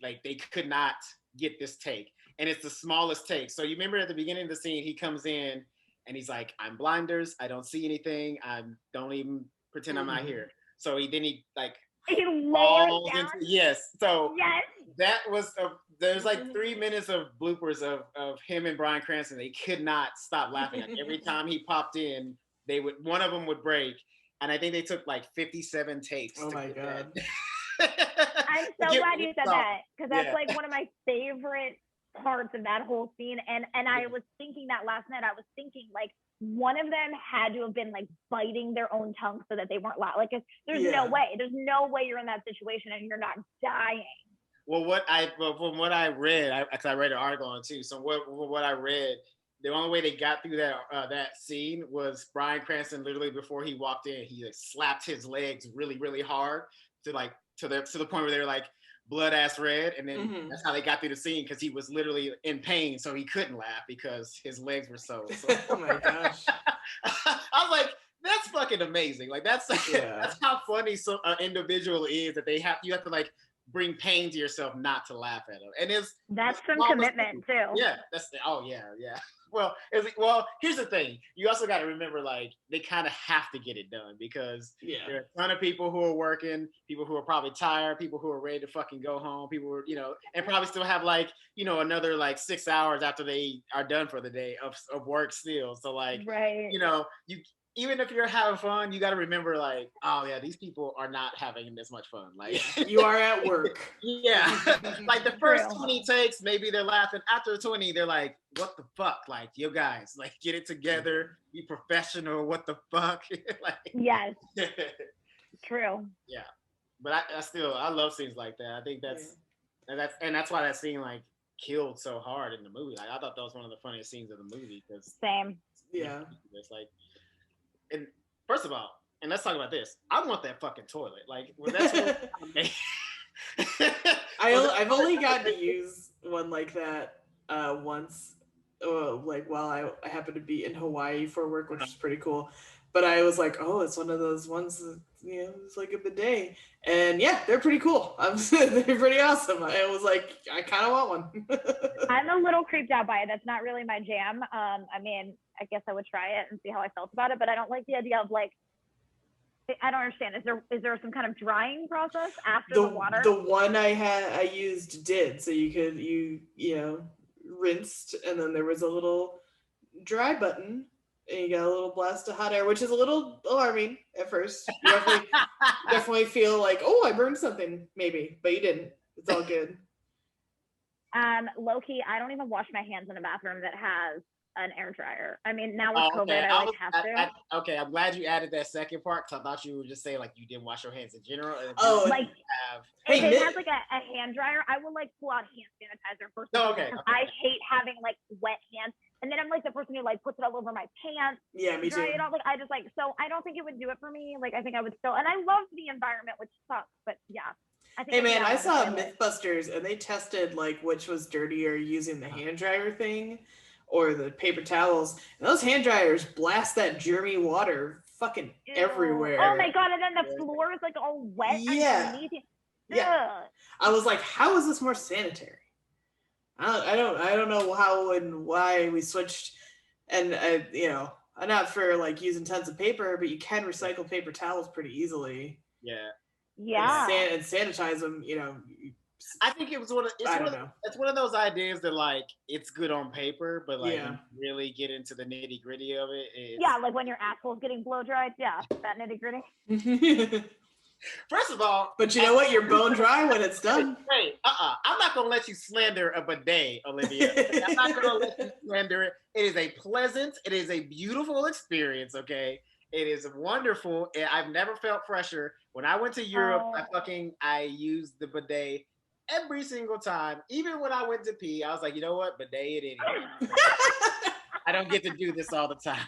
could not get this take. And it's the smallest take. So you remember at the beginning of the scene, he comes in and he's like, I'm blinders. I don't see anything. I don't even pretend I'm not here. So he lowers down. So that was there's like 3 minutes of bloopers of him and Bryan Cranston. They could not stop laughing. Like every time he popped in, one of them would break, and I think they took like 57 takes. Oh my god! I'm so glad you said that because that's like one of my favorite parts of that whole scene. And I was thinking that last night. I was thinking like one of them had to have been like biting their own tongue so that they weren't loud. Like there's no way you're in that situation and you're not dying. Well, from what I read, because I read an article on it too. So what I read, the only way they got through that scene was Bryan Cranston literally before he walked in, he like slapped his legs really, really hard to the point where they were like blood ass red, and then that's how they got through the scene because he was literally in pain, so he couldn't laugh because his legs were so. Oh my gosh! I was like, that's fucking amazing. Like that's how funny an individual is that you have to like bring pain to yourself not to laugh at him, and that's some commitment too. Yeah, yeah. Well, here's the thing. You also got to remember, like, they kind of have to get it done because there are a ton of people who are working, people who are probably tired, people who are ready to fucking go home, people who are, and probably still have like, another like 6 hours after they are done for the day of work still. So like, even if you're having fun, you got to remember, like, oh yeah, these people are not having this much fun. Like, you are at work. Yeah, like the first 20 takes, maybe they're laughing. After 20, they're like, "What the fuck? Like, you guys, like, get it together, be professional. What the fuck?" Like, yes, true. Yeah, but I love scenes like that. I think that's why that scene like killed so hard in the movie. Like, I thought that was one of the funniest scenes of the movie because same. Yeah, it's like. And first of all, and let's talk about this. I want that fucking toilet. Like, well, that's what I've only gotten to use one like that once, like while I happened to be in Hawaii for work, which is pretty cool. But I was like, oh, it's one of those ones that, it's like a bidet. And yeah, they're pretty cool. They're pretty awesome. I was like, I kind of want one. I'm a little creeped out by it. That's not really my jam. I mean, I guess I would try it and see how I felt about it, but I don't like the idea of like, I don't understand. Is there some kind of drying process after the water? The one I used did. So you rinsed, and then there was a little dry button, and you got a little blast of hot air, which is a little alarming at first. You definitely feel like, oh, I burned something, maybe, but you didn't. It's all good. Low-key, I don't even wash my hands in a bathroom that has an air dryer. I mean, now with COVID, I have to. Okay, I'm glad you added that second part because I thought you were just saying like you didn't wash your hands in general. Like if it has like a hand dryer, I will like pull out hand sanitizer first. Okay. I hate having like wet hands, and then I'm like the person who like puts it all over my pants. Yeah, me too. Like I just like, so I don't think it would do it for me. Like I think I would still, and I love the environment, which sucks, but yeah. Hey man, I saw Mythbusters and they tested like which was dirtier, using the hand dryer thing or the paper towels. And those hand dryers blast that germy water fucking everywhere. Oh my god, and then the floor is like all wet underneath you. Yeah. I was like, how is this more sanitary? I don't know how and why we switched. And I'm not for like using tons of paper, but you can recycle paper towels pretty easily. Yeah. And sanitize them, I think it was it's one of those ideas that like it's good on paper, but like when you really get into the nitty gritty of it. Like when your asshole's getting blow dried. Yeah, that nitty gritty. First of all, but you know what? You're bone dry when it's done. Hey, I'm not gonna let you slander a bidet, Olivia. I'm not gonna let you slander it. It is it is a beautiful experience. Okay. It is wonderful. I've never felt fresher. When I went to Europe, I used the bidet every single time. Even when I went to pee, I was like, you know what? Bidet it anyway. I don't get to do this all the time.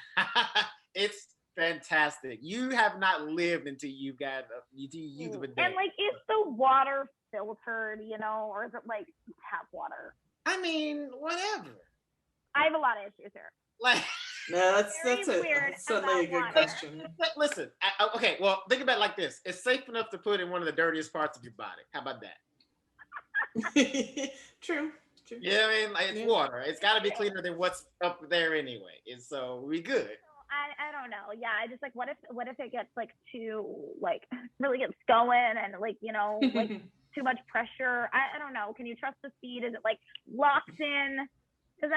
It's fantastic. You have not lived until you use the bidet. And like, is the water filtered, or is it like tap water? I mean, whatever. I have a lot of issues here. Like, no, that's certainly a good question. Listen, okay, well, think about it like this. It's safe enough to put in one of the dirtiest parts of your body. How about that? True. Yeah, I mean, like, it's water. It's got to be cleaner than what's up there anyway. And so we good. I don't know. Yeah, I just like, what if it gets like too like really gets going and like like too much pressure. I don't know. Can you trust the speed? Is it like locked in? Because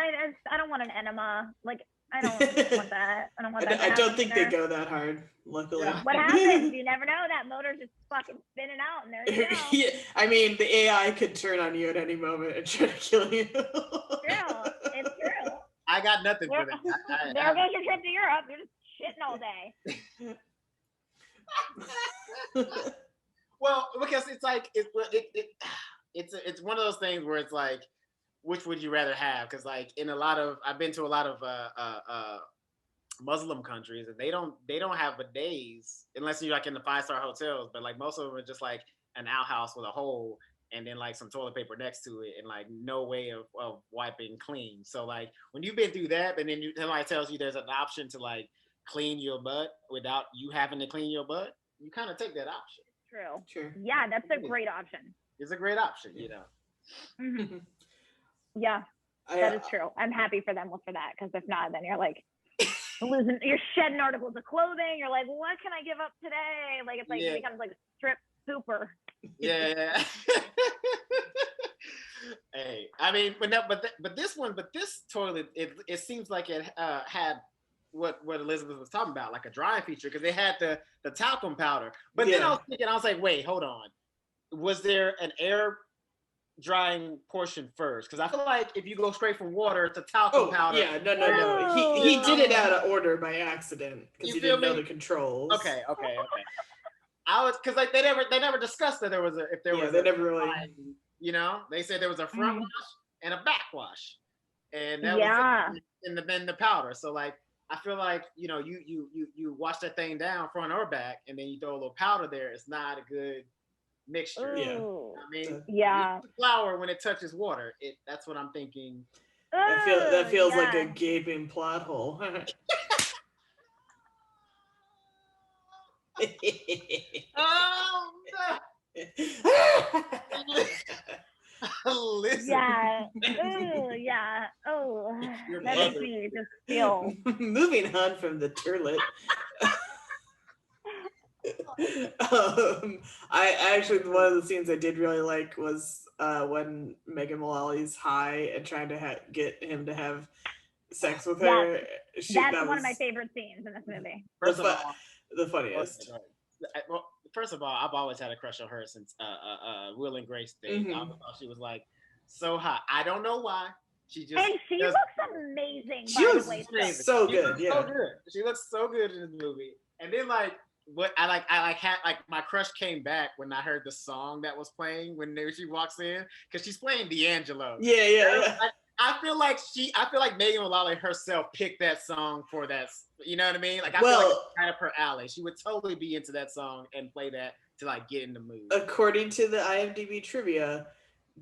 I don't want an enema. Like I don't want that. I don't want that. I don't think they go that hard, luckily. Yeah. What happens? You never know. That motor's just fucking spinning out, and there you go. Yeah, I mean, the AI could turn on you at any moment and try to kill you. True. It's true. I got nothing for that. There goes your trip to Europe. You're just shitting all day. Well, because it's like it's one of those things where it's like, which would you rather have? Because like I've been to a lot of Muslim countries, and they don't have bidets unless you're like in the 5-star hotels. But like most of them are just like an outhouse with a hole and then like some toilet paper next to it and like no way of wiping clean. So like when you've been through that, and then somebody tells you there's an option to like clean your butt without you having to clean your butt, you kind of take that option. True. Yeah, that's a great option. It's a great option, you know. Mm-hmm. Yeah, that is true. I'm happy for them for that, because if not, then you're like you're shedding articles of clothing. You're like, what can I give up today? Like it's like it becomes like a strip super. Yeah. Hey, I mean, but this toilet, it seems like it had what Elizabeth was talking about, like a drying feature, because they had the talcum powder. But then I was thinking, I was like, wait, hold on. Was there an air drying portion first? Because I feel like if you go straight from water to talcum powder. Yeah, no. He did it out of order by accident because he didn't know the controls. Okay. I was, because like they never discussed that there was they never really. You know, they said there was a front wash and a back wash, and that was in the powder. So like, I feel like, you know, you wash that thing down front or back, and then you throw a little powder there. It's not a good mixture. Ooh. Yeah, I mean, flour when it touches water. That's what I'm thinking. That feels like a gaping plot hole. Oh no. Listen. Yeah. Oh, yeah. Oh, that makes me just feel. Moving on from the turlet. I actually, one of the scenes I did really like was when Megan Mullally's high and trying to get him to have sex with her. That's one of my favorite scenes in this movie. The funniest. Well, first of all, I've always had a crush on her since Will and Grace thing. I thought she was like so hot. I don't know why. She looks amazing. She was so good. So good. She looks so good in this movie. And then like what I had my crush came back when I heard the song that was playing when she walks in, because she's playing D'Angelo. Yeah. I feel like Megan Mullally herself picked that song for that. You know what I mean? Like I feel like it's kind of her alley. She would totally be into that song and play that to like get in the mood. According to the IMDb trivia,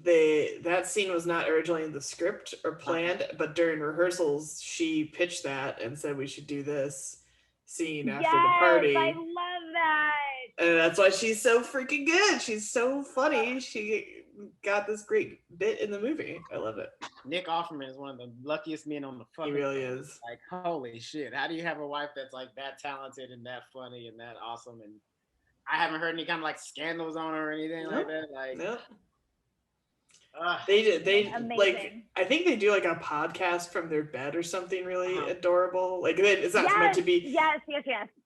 that scene was not originally in the script or planned, but during rehearsals she pitched that and said we should do this scene after the party. I love that. And that's why she's so freaking good. She's so funny. She got this great bit in the movie. I love it. Nick Offerman is one of the luckiest men on the fucking. He really is. Like, holy shit! How do you have a wife that's like that talented and that funny and that awesome? And I haven't heard any kind of like scandals on her or anything like that. Like, they like. I think they do like a podcast from their bed or something really adorable. Like it's not meant to be. Yes.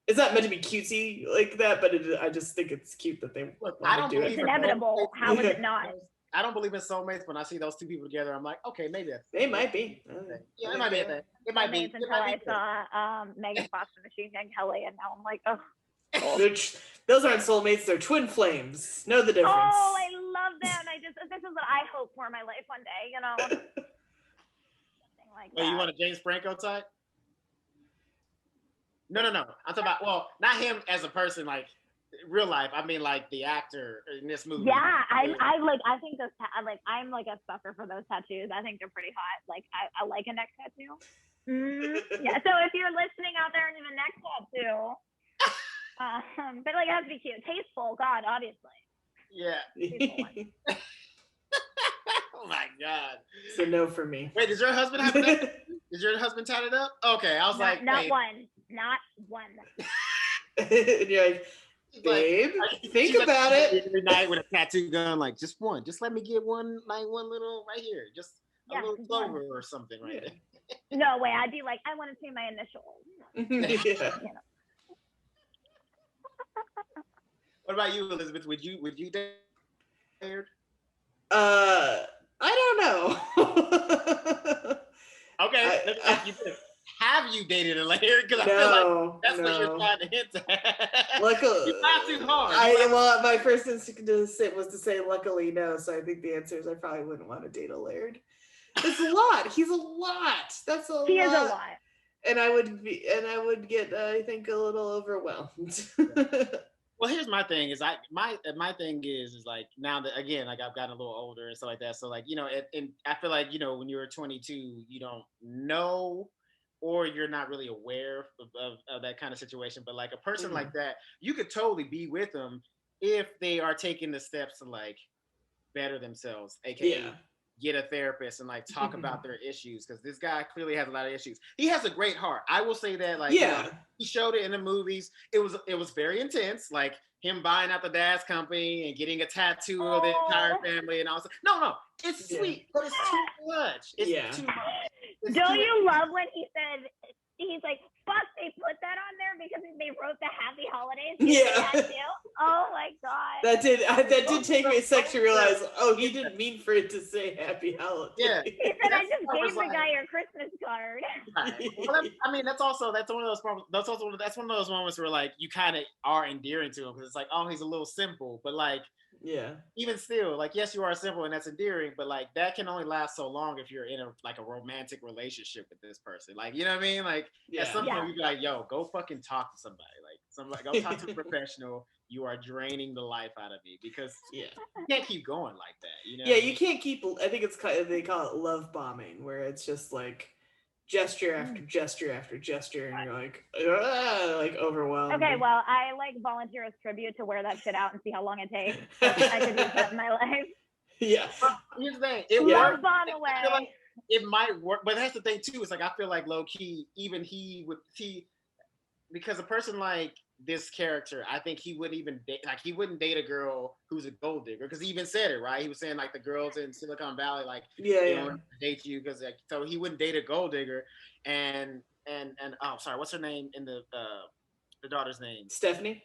It's not meant to be cutesy like that, but I just think it's cute that they. I don't believe it's inevitable. How is it not? I don't believe in soulmates. When I see those two people together, I'm like, okay, maybe they might be. Yeah, it might be. It might be. Until I saw Megan Fox and Machine Gun Kelly, and now I'm like, oh. Those aren't soulmates; they're twin flames. Know the difference. Oh, I love them. This is what I hope for in my life one day. You know. Something like that. You want a James Franco type? No. I'm talking about, not him as a person, like real life. I mean, like the actor in this movie. Yeah, I think those. I'm like a sucker for those tattoos. I think they're pretty hot. Like I like a neck tattoo. Yeah. So if you're listening out there and you have a neck tattoo, but like it has to be cute, tasteful. God, obviously. Yeah. Oh my God. So no for me. Wait, does your husband have it? Is your husband tatted up? Okay, I was not one. And you're like, babe, think about it. Every night with a tattoo gun, like just one. Just let me get one little right here. Just a little clover or something right there. No way. I'd be like, I want to say my initials. Yeah. You know. What about you, Elizabeth? Would you date? I don't know. Okay, let's ask you this. Have you dated a Laird? Because I feel like that's what you're trying to hint at. Luckily, you're not too hard. My first instinct was to say luckily no, so I think the answer is I probably wouldn't want to date a Laird. It's a lot. He's a lot. That's a lot. He is a lot. And I would get, I think, a little overwhelmed. Well, here's my thing is my thing is like now that again like I've gotten a little older and stuff like that. So like and I feel like when you're 22, you don't know or you're not really aware of that kind of situation. But like a person like that, you could totally be with them if they are taking the steps to like better themselves, aka get a therapist and like talk about their issues, because this guy clearly has a lot of issues. He has a great heart. I will say that, like, he showed it in the movies. It was very intense, like him buying out the dad's company and getting a tattoo of the entire family and all that. No, it's sweet, but it's too much. It's too much. Don't you love when he said, he's like, fuck, they put that on there because they wrote the happy holidays. Yeah. Oh my god. That did take me a sec to realize, he didn't mean for it to say happy holidays. Yeah. He said, I just gave the guy your Christmas card. Right. Well, that's one of those problems. That's one of those moments where like you kind of are endearing to him because it's like, oh, he's a little simple, but like, even still, like, yes, you are simple and that's endearing, but like that can only last so long if you're in a romantic relationship with this person. Like, you know what I mean? Like at some point you be like, yo, go fucking talk to somebody. Like go talk to a professional. You are draining the life out of me because you can't keep going like that. Yeah, you can't keep. I think it's they call it love bombing, where it's just like gesture after gesture after gesture, and you're like overwhelmed. Okay, well, I like volunteer as tribute to wear that shit out and see how long it takes. I could use that in my life. Yeah. Well, here's the thing. Love bomb away. Like it might work, but that's the thing too. It's like I feel like low key, even because a person like this character, I think he wouldn't even date. Like he wouldn't date a girl who's a gold digger because he even said it right. He was saying like the girls in Silicon Valley, like they don't date you because like, so he wouldn't date a gold digger. And oh, sorry, what's her name in the daughter's name? Stephanie.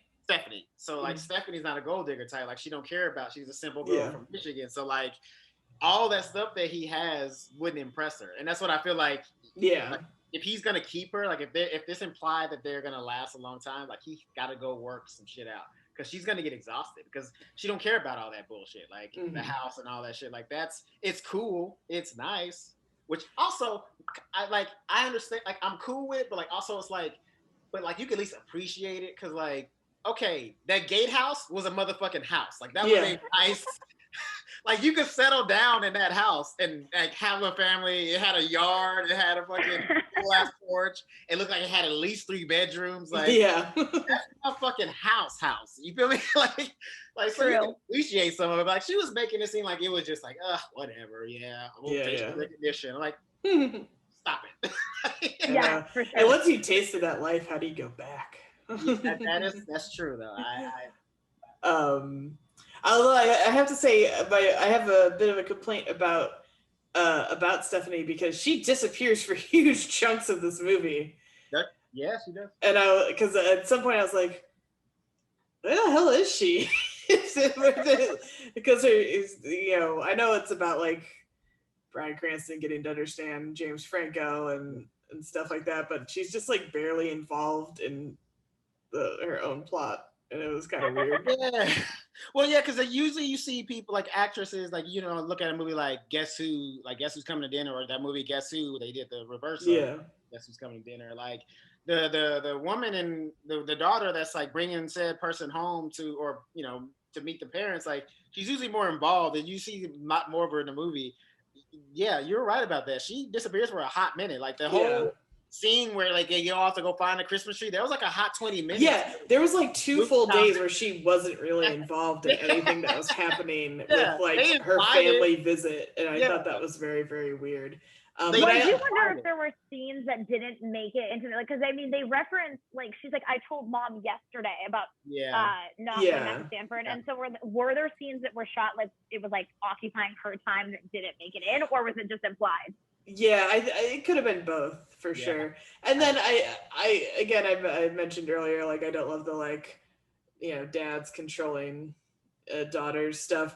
So like Stephanie's not a gold digger type. Like she don't care about. She's a simple girl from Michigan. So like all that stuff that he has wouldn't impress her, and that's what I feel like. Yeah. Like, if he's gonna keep her, like if this implied that they're gonna last a long time, like he got to go work some shit out because she's gonna get exhausted because she don't care about all that bullshit, like the house and all that shit. Like it's cool, it's nice, which also I understand, like I'm cool with, but like also it's like, but like you can at least appreciate it because like okay, that gatehouse was a motherfucking house, like that was a nice. Like you could settle down in that house and like have a family. It had a yard. It had a fucking glass porch. It looked like it had at least 3 bedrooms. Like that's a fucking house. You feel me? like so you can appreciate some of it. Like she was making it seem like it was just like whatever. Yeah, facial recognition. Like stop it. For sure. And once you tasted that life, how do you go back? That's true though. Although I have to say, I have a bit of a complaint about Stephanie because she disappears for huge chunks of this movie. Yeah, she does. And because at some point I was like, where the hell is she? Because I know it's about like Bryan Cranston getting to understand James Franco and stuff like that, but she's just like barely involved in her own plot. And it was kind of weird. Yeah. Well, yeah, because usually you see people like actresses, like, look at a movie like Guess Who's Coming to Dinner, or that movie Guess Who, they did the reverse of Guess Who's Coming to Dinner. Like the woman and the daughter that's like bringing said person home to, or, to meet the parents, like she's usually more involved and you see a lot more of her in the movie. Yeah, you're right about that. She disappears for a hot minute. Like the whole scene where like you all have to go find a Christmas tree, there was like a hot 20 minutes. Yeah, there was like 2 full days where she wasn't really involved in anything that was happening with like her family visit, and I thought that was very, very weird. But I do wonder if there were scenes that didn't make it into like, because I mean they reference like she's like, I told mom yesterday about not going back to Stanford, and so were there scenes that were shot like it was like occupying her time that didn't make it in, or was it just implied? Yeah, it could have been both for sure. And then I mentioned earlier, like I don't love the like, dads controlling daughters stuff,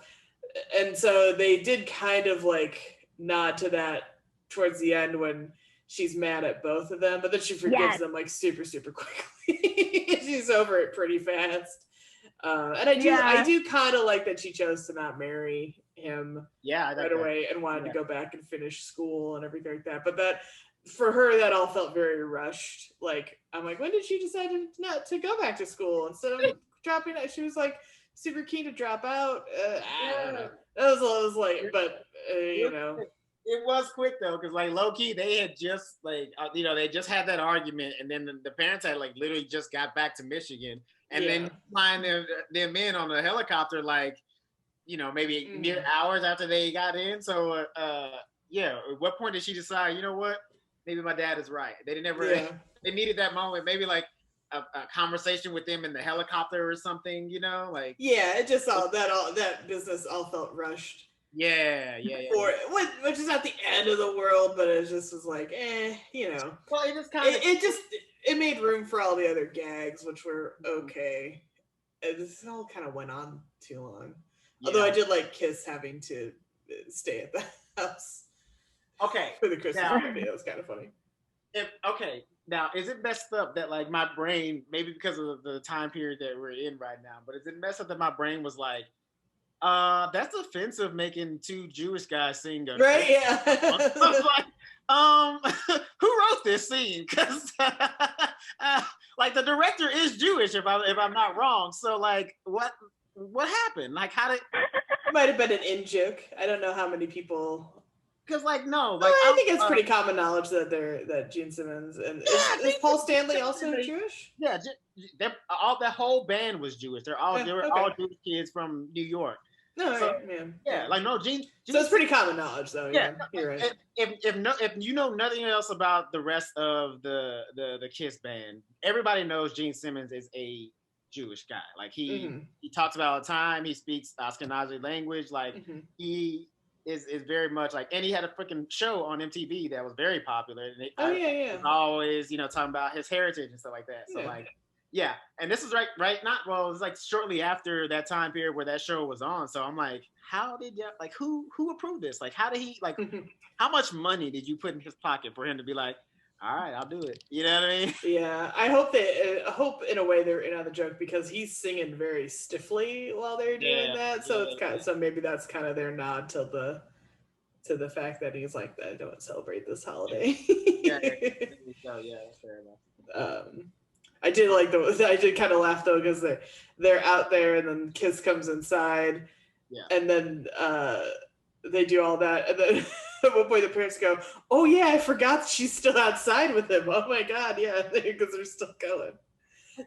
and so they did kind of like nod to that towards the end when she's mad at both of them, but then she forgives them like super super quickly. She's over it pretty fast. And I do kind of like that she chose to not marry him right away and wanted to go back and finish school and everything like that. But that for her, that all felt very rushed. Like, I'm like, when did she decide not to go back to school instead of dropping out? She was like super keen to drop out. I don't know. That was late, but It was quick though, because like low key, they had just like they just had that argument, and then the parents had like literally just got back to Michigan, and then flying them in on a helicopter, like maybe mere hours after they got in. So at what point did she decide? You know what? Maybe my dad is right. They they needed that moment. Maybe like a conversation with them in the helicopter or something. Like it just all that business all felt rushed. Yeah. Which is not the end of the world, but it just was like, Well, it just kind of it made room for all the other gags, which were okay. This all kind of went on too long. Yeah. Although I did like Kiss having to stay at the house. Okay. For the Christmas party, it was kind of funny. Now is it messed up that like my brain, maybe because of the time period that we're in right now, but is it messed up that my brain was like, that's offensive making two Jewish guys sing right? Yeah. I was like, who wrote this scene? Because like the director is Jewish, if I'm not wrong. So like, what happened? Like, how did? It might have been an in joke. I don't know how many people. Because like no, like I think it's pretty common knowledge that Gene Simmons and is Paul Stanley also Jewish? Yeah, all that whole band was Jewish. They were all Jewish kids from New York. No, so, man. Yeah, like no, Gene. So it's pretty common knowledge, though. Yeah, you're right. If you know nothing else about the rest of the Kiss band, everybody knows Gene Simmons is a Jewish guy. Like he talks about all the time. He speaks Ashkenazi language. Like he is very much like, and he had a freaking show on MTV that was very popular. And always talking about his heritage and stuff like that. So like. Yeah, and this is right. It was like shortly after that time period where that show was on. So I'm like, how did who approved this? Like, how did he how much money did you put in his pocket for him to be like, all right, I'll do it? You know what I mean? Yeah, I hope in a way they're in on the joke because he's singing very stiffly while they're doing that. So it's so maybe that's kind of their nod to the fact that he's like, I don't celebrate this holiday. Yeah, fair enough. I did kind of laugh though because they're out there and then Kiss comes inside, and then they do all that, and then at one point the parents go, "Oh yeah, I forgot she's still outside with him." Oh my god, yeah, because they're still going.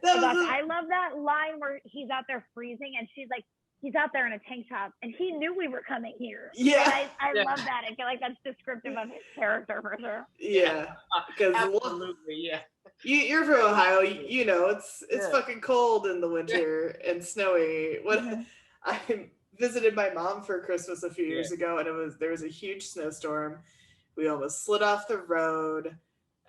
I love that line where he's out there freezing and she's like, he's out there in a tank top and he knew we were coming here. Yeah. I love that. I feel like that's descriptive of his character for sure. Yeah. Because absolutely, yeah. You're from Ohio, it's fucking cold in the winter and snowy. I visited my mom for Christmas a few years ago, and there was a huge snowstorm. We almost slid off the road,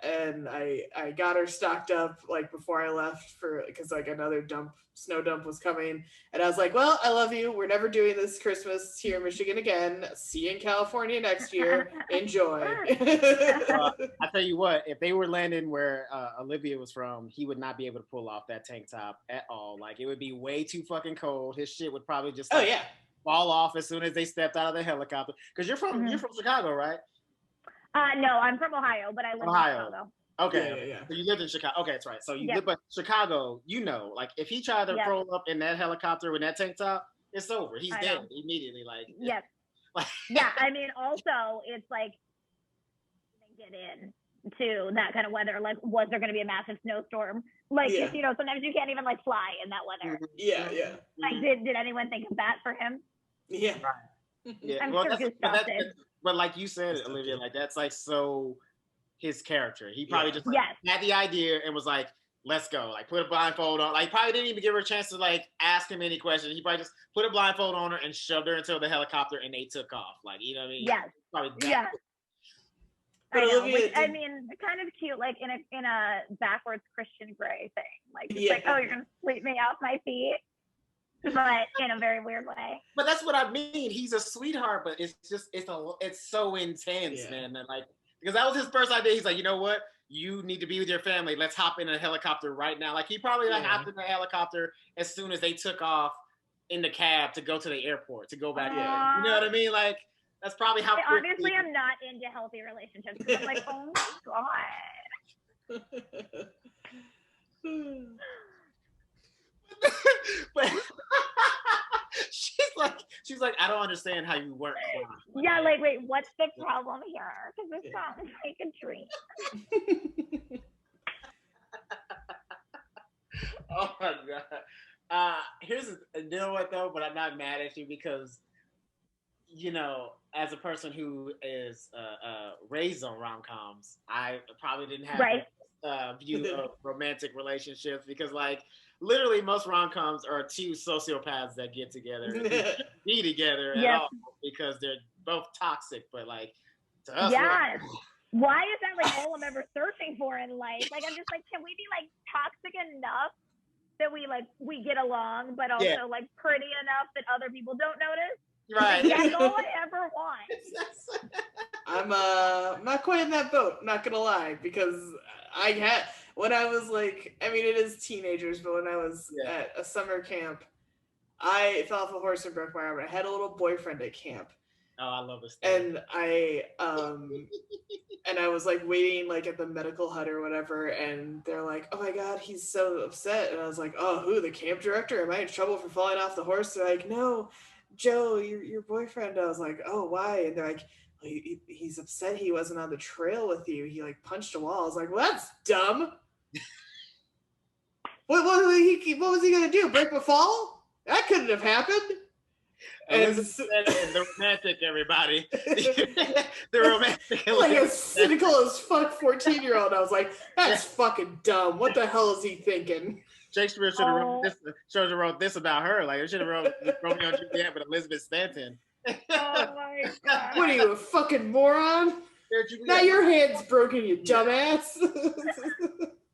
and I got her stocked up like before I left because like another snow dump was coming, and I was like, well, I love you, we're never doing this Christmas here in Michigan again, see you in California next year, enjoy. I tell you what, if they were landing where Olivia was from, he would not be able to pull off that tank top at all. Like it would be way too fucking cold. His shit would probably just fall off as soon as they stepped out of the helicopter. Because you're from Chicago, right? No, I'm from Ohio, but I live in Chicago. Okay. Yeah. So you lived in Chicago. Okay, that's right. So you live in Chicago, like if he tried to roll up in that helicopter with that tank top, it's over. He's dead immediately. Like yes. Yeah, I mean also it's like get in to that kind of weather. Like was there gonna be a massive snowstorm? Like sometimes you can't even like fly in that weather. Yeah. Like did anyone think of that for him? Yeah. Right. Yeah. I'm sure Gustav did. But like you said, Olivia, like that's like so his character. He probably just had the idea and was like, let's go. Like put a blindfold on. Like probably didn't even give her a chance to like ask him any questions. He probably just put a blindfold on her and shoved her into the helicopter and they took off. Like, you know what I mean? Yes. Probably yeah. But I know, Olivia, which, I mean, kind of cute, like in a backwards Christian Grey thing. Like, it's like, oh, you're gonna sweep me off my feet, but in a very weird way. But that's what I mean. He's a sweetheart, but it's just it's so intense, man. And like, because that was his first idea. He's like, you know what? You need to be with your family. Let's hop in a helicopter right now. Like he probably like hopped in a helicopter as soon as they took off in the cab to go to the airport to go back. You know what I mean? Like that's probably how. I honestly am not into healthy relationships. I'm like, oh my god. But she's like, I don't understand how you weren't crying. Yeah, like, wait, what's the problem here? Because this sounds like a dream. Oh my god. You know what though, but I'm not mad at you because, you know, as a person who is raised on rom-coms, I probably didn't have a view of romantic relationships because, like, literally most rom-coms are two sociopaths that get together and be together at all because they're both toxic, but like to us, why is that like all I'm ever searching for in life? Like I'm just like, can we be like toxic enough that we get along, but also like pretty enough that other people don't notice? Right. That's all I ever want. I'm not quite in that boat, not gonna lie, because when I was like, I mean, it is teenagers, but when I was at a summer camp, I fell off a horse and broke my arm. I had a little boyfriend at camp. Oh, I love this. And I was like waiting like at the medical hut or whatever, and they're like, "Oh my God, he's so upset." And I was like, "Oh, who? The camp director? Am I in trouble for falling off the horse?" They're like, "No, Joe, your boyfriend." I was like, "Oh, why?" And they're like, he's upset he wasn't on the trail with you. He like punched a wall. I was like, "Well, that's dumb." What was he gonna do? Break a fall? That couldn't have happened. And the romantic, everybody. The romantic. Like a cynical as fuck 14-year-old. I was like, that's fucking dumb. What the hell is he thinking? Shakespeare should have wrote this about her. Like, it should have wrote Romeo and Juliet with Elizabeth Stanton. Oh my God. What are you, a fucking moron? Now your hand's broken, you dumbass.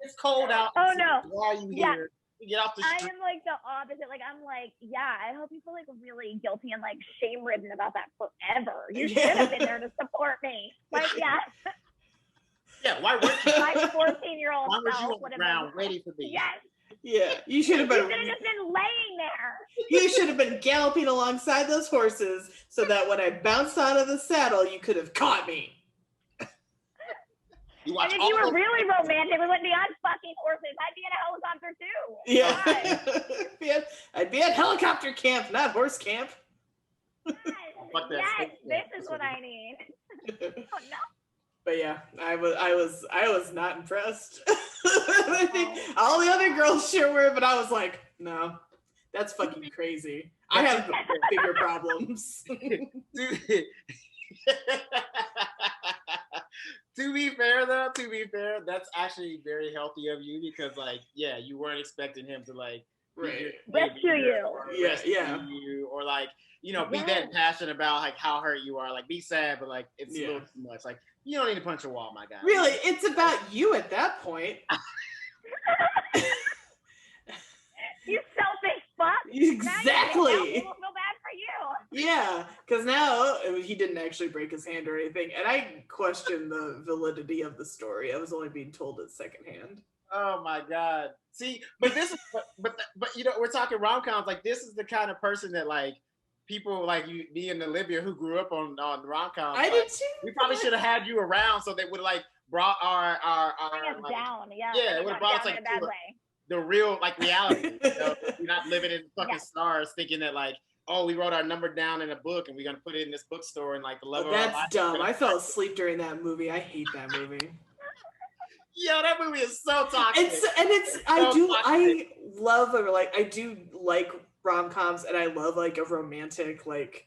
It's cold out. Oh no. Why are you here? Get off the street. I am like the opposite. Like I'm like, I hope you feel like really guilty and like shame ridden about that forever. You should have been there to support me. Like Yeah, why weren't you? My 14-year-old why were you on the ground waiting for me? Yes. Yeah, you should have been. You should have just been laying there. You should have been galloping alongside those horses so that when I bounced out of the saddle, you could have caught me. And if you were really romantic, we wouldn't be on fucking horses. I'd be in a helicopter too. Yeah. I'd be at helicopter camp, not horse camp. Yes, this is what I need. Oh, no. But yeah, I was not impressed. I think all the other girls sure were, but I was like, no, that's fucking crazy. I have bigger problems. To be fair, that's actually very healthy of you because, like, you weren't expecting him to like rescue you. You, or like, you know, be that passionate about like how hurt you are. Like, be sad, but like it's a little too much. Like, you don't need to punch a wall, my guy. Really, it's about you at that point. You selfish fuck. Exactly. Now people feel bad for you. Yeah, because now he didn't actually break his hand or anything, and I question the validity of the story. I was only being told it secondhand. Oh my God! See, but this is, but you know, we're talking rom-coms. Like, this is the kind of person that like people like you, me and Olivia, who grew up on rom-coms. I did too. We probably should have had you around so they would like brought our like, down. Yeah, it would have brought us like the real like reality. You know? You're not living in fucking stars thinking that like, oh, we wrote our number down in a book and we're gonna put it in this bookstore and like the love of our life. That's dumb. I fell asleep during that movie. I hate that movie. Yo, that movie is so toxic. I do like rom-coms and I love like a romantic, like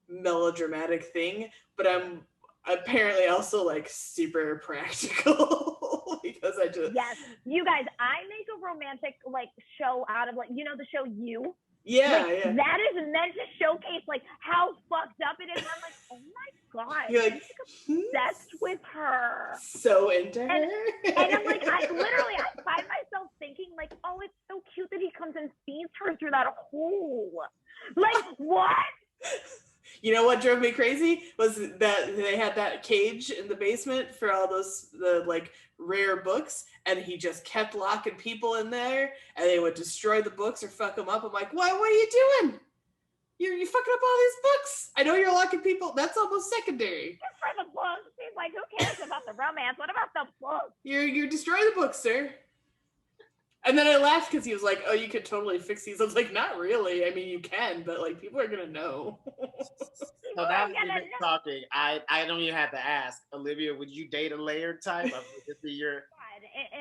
melodramatic thing, but I'm apparently also like super practical because I just you guys, I make a romantic like show out of like, you know, the show You. Yeah, like, yeah. that is meant to showcase like how fucked up it is. And I'm like, oh my god, You're like, obsessed with her. So into her. And I'm like, I find myself thinking like, oh, it's so cute that he comes and sees her through that hole. Like, what? You know what drove me crazy was that they had that cage in the basement for all the like rare books, and he just kept locking people in there, and they would destroy the books or fuck them up. I'm like, what are you doing? You're fucking up all these books. I know you're locking people. That's almost secondary. Just for the books. He's like, who cares about the romance? What about the books? You're destroying the books, sir. And then I laughed because he was like, oh, you could totally fix these. I was like, not really. I mean, you can, but like people are gonna know. So now that we've been talking, I don't even have to ask. Olivia, would you date a layered type? Would this be your...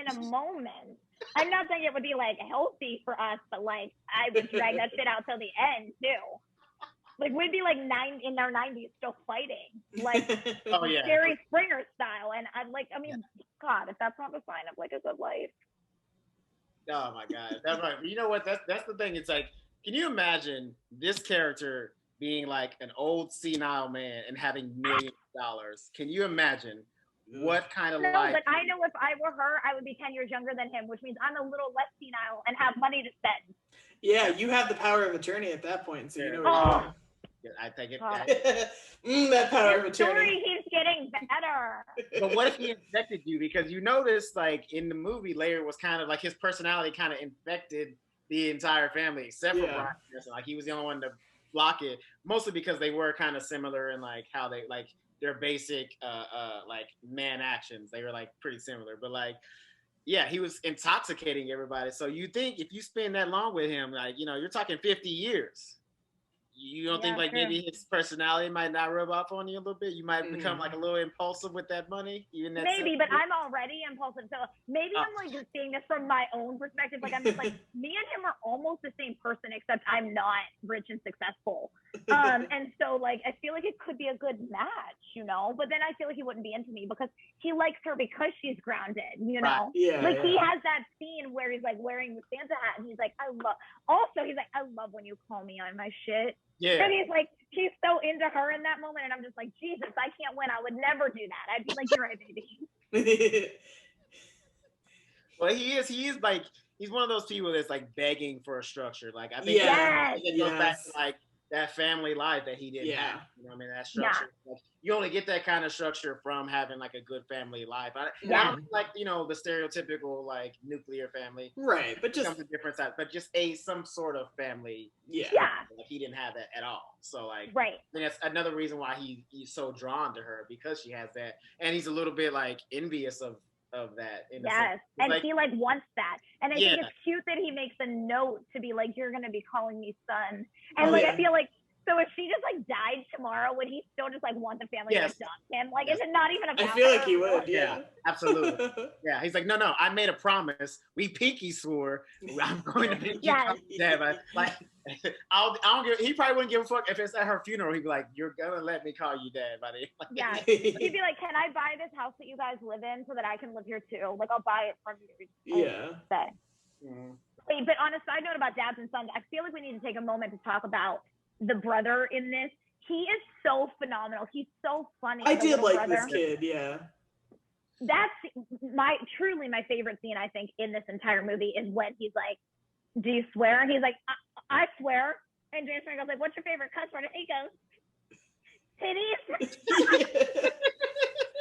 In a moment. I'm not saying it would be like healthy for us, but like I would drag that shit out till the end too. Like we'd be like in our 90s still fighting, like oh, yeah. Jerry Springer style. And I'm like, I mean, God, if that's not the sign of like a good life. Oh my God, that's right. You know what? That's the thing. It's like, can you imagine this character being like an old senile man and having millions of dollars? Can you imagine what kind of life? No, but I know if I were her, I would be 10 years younger than him, which means I'm a little less senile and have money to spend. Yeah, you have the power of attorney at that point, so you know what you're doing. I take it. That power of attorney. Story keeps getting better. But what if he infected you? Because you notice, like in the movie, Theyre was kind of like his personality kind of infected the entire family, except for Bryan. Like he was the only one to block it, mostly because they were kind of similar in like how they like their basic like man actions. They were like pretty similar, but like. Yeah, he was intoxicating everybody. So you think if you spend that long with him, like, you know, you're talking 50 years. You don't think like maybe his personality might not rub off on you a little bit? You might become like a little impulsive with that money? Maybe, but I'm already impulsive. So maybe I'm like just seeing this from my own perspective. Like I'm just like, me and him are almost the same person, except I'm not rich and successful. And so like, I feel like it could be a good match, you know? But then I feel like he wouldn't be into me because he likes her because she's grounded, you know? Yeah, like he has that scene where he's like wearing the Santa hat and he's like, I love when you call me on my shit. Yeah. And he's like, he's so into her in that moment. And I'm just like, Jesus, I can't win. I would never do that. I'd be like, you're right, baby. Well, he is like, he's one of those people that's like begging for a structure. Like, I think it goes back to like that family life that he didn't have. You know what I mean? That structure. Like, you only get that kind of structure from having like a good family life. I don't like, you know, the stereotypical like nuclear family. Right. But just a different side, but just some sort of family. Yeah. Like he didn't have that at all. So like, right. I think that's another reason why he's so drawn to her, because she has that. And he's a little bit like envious of that. Yes. And like, he like wants that. And I think it's cute that he makes a note to be like, you're going to be calling me son. And I feel like, so if she just like died tomorrow, would he still just like want the family to adopt him? Like, is it not even about I feel like he would. Yeah. Absolutely. Yeah. He's like, no, I made a promise. We pinky swore. I'm going to make you come dad. But like, I don't give. He probably wouldn't give a fuck if it's at her funeral. He'd be like, "You're gonna let me call you dad, buddy." Like, he'd be like, "Can I buy this house that you guys live in so that I can live here too? Like, I'll buy it from you." Wait, but on a side note about dads and sons, I feel like we need to take a moment to talk about the brother in this. He is so phenomenal. He's so funny. I did like this kid. Yeah. That's truly my favorite scene, I think, in this entire movie is when he's like, "Do you swear?" And he's like, I swear. And James Franco's like, "What's your favorite cuss word?" And he goes, "Titties."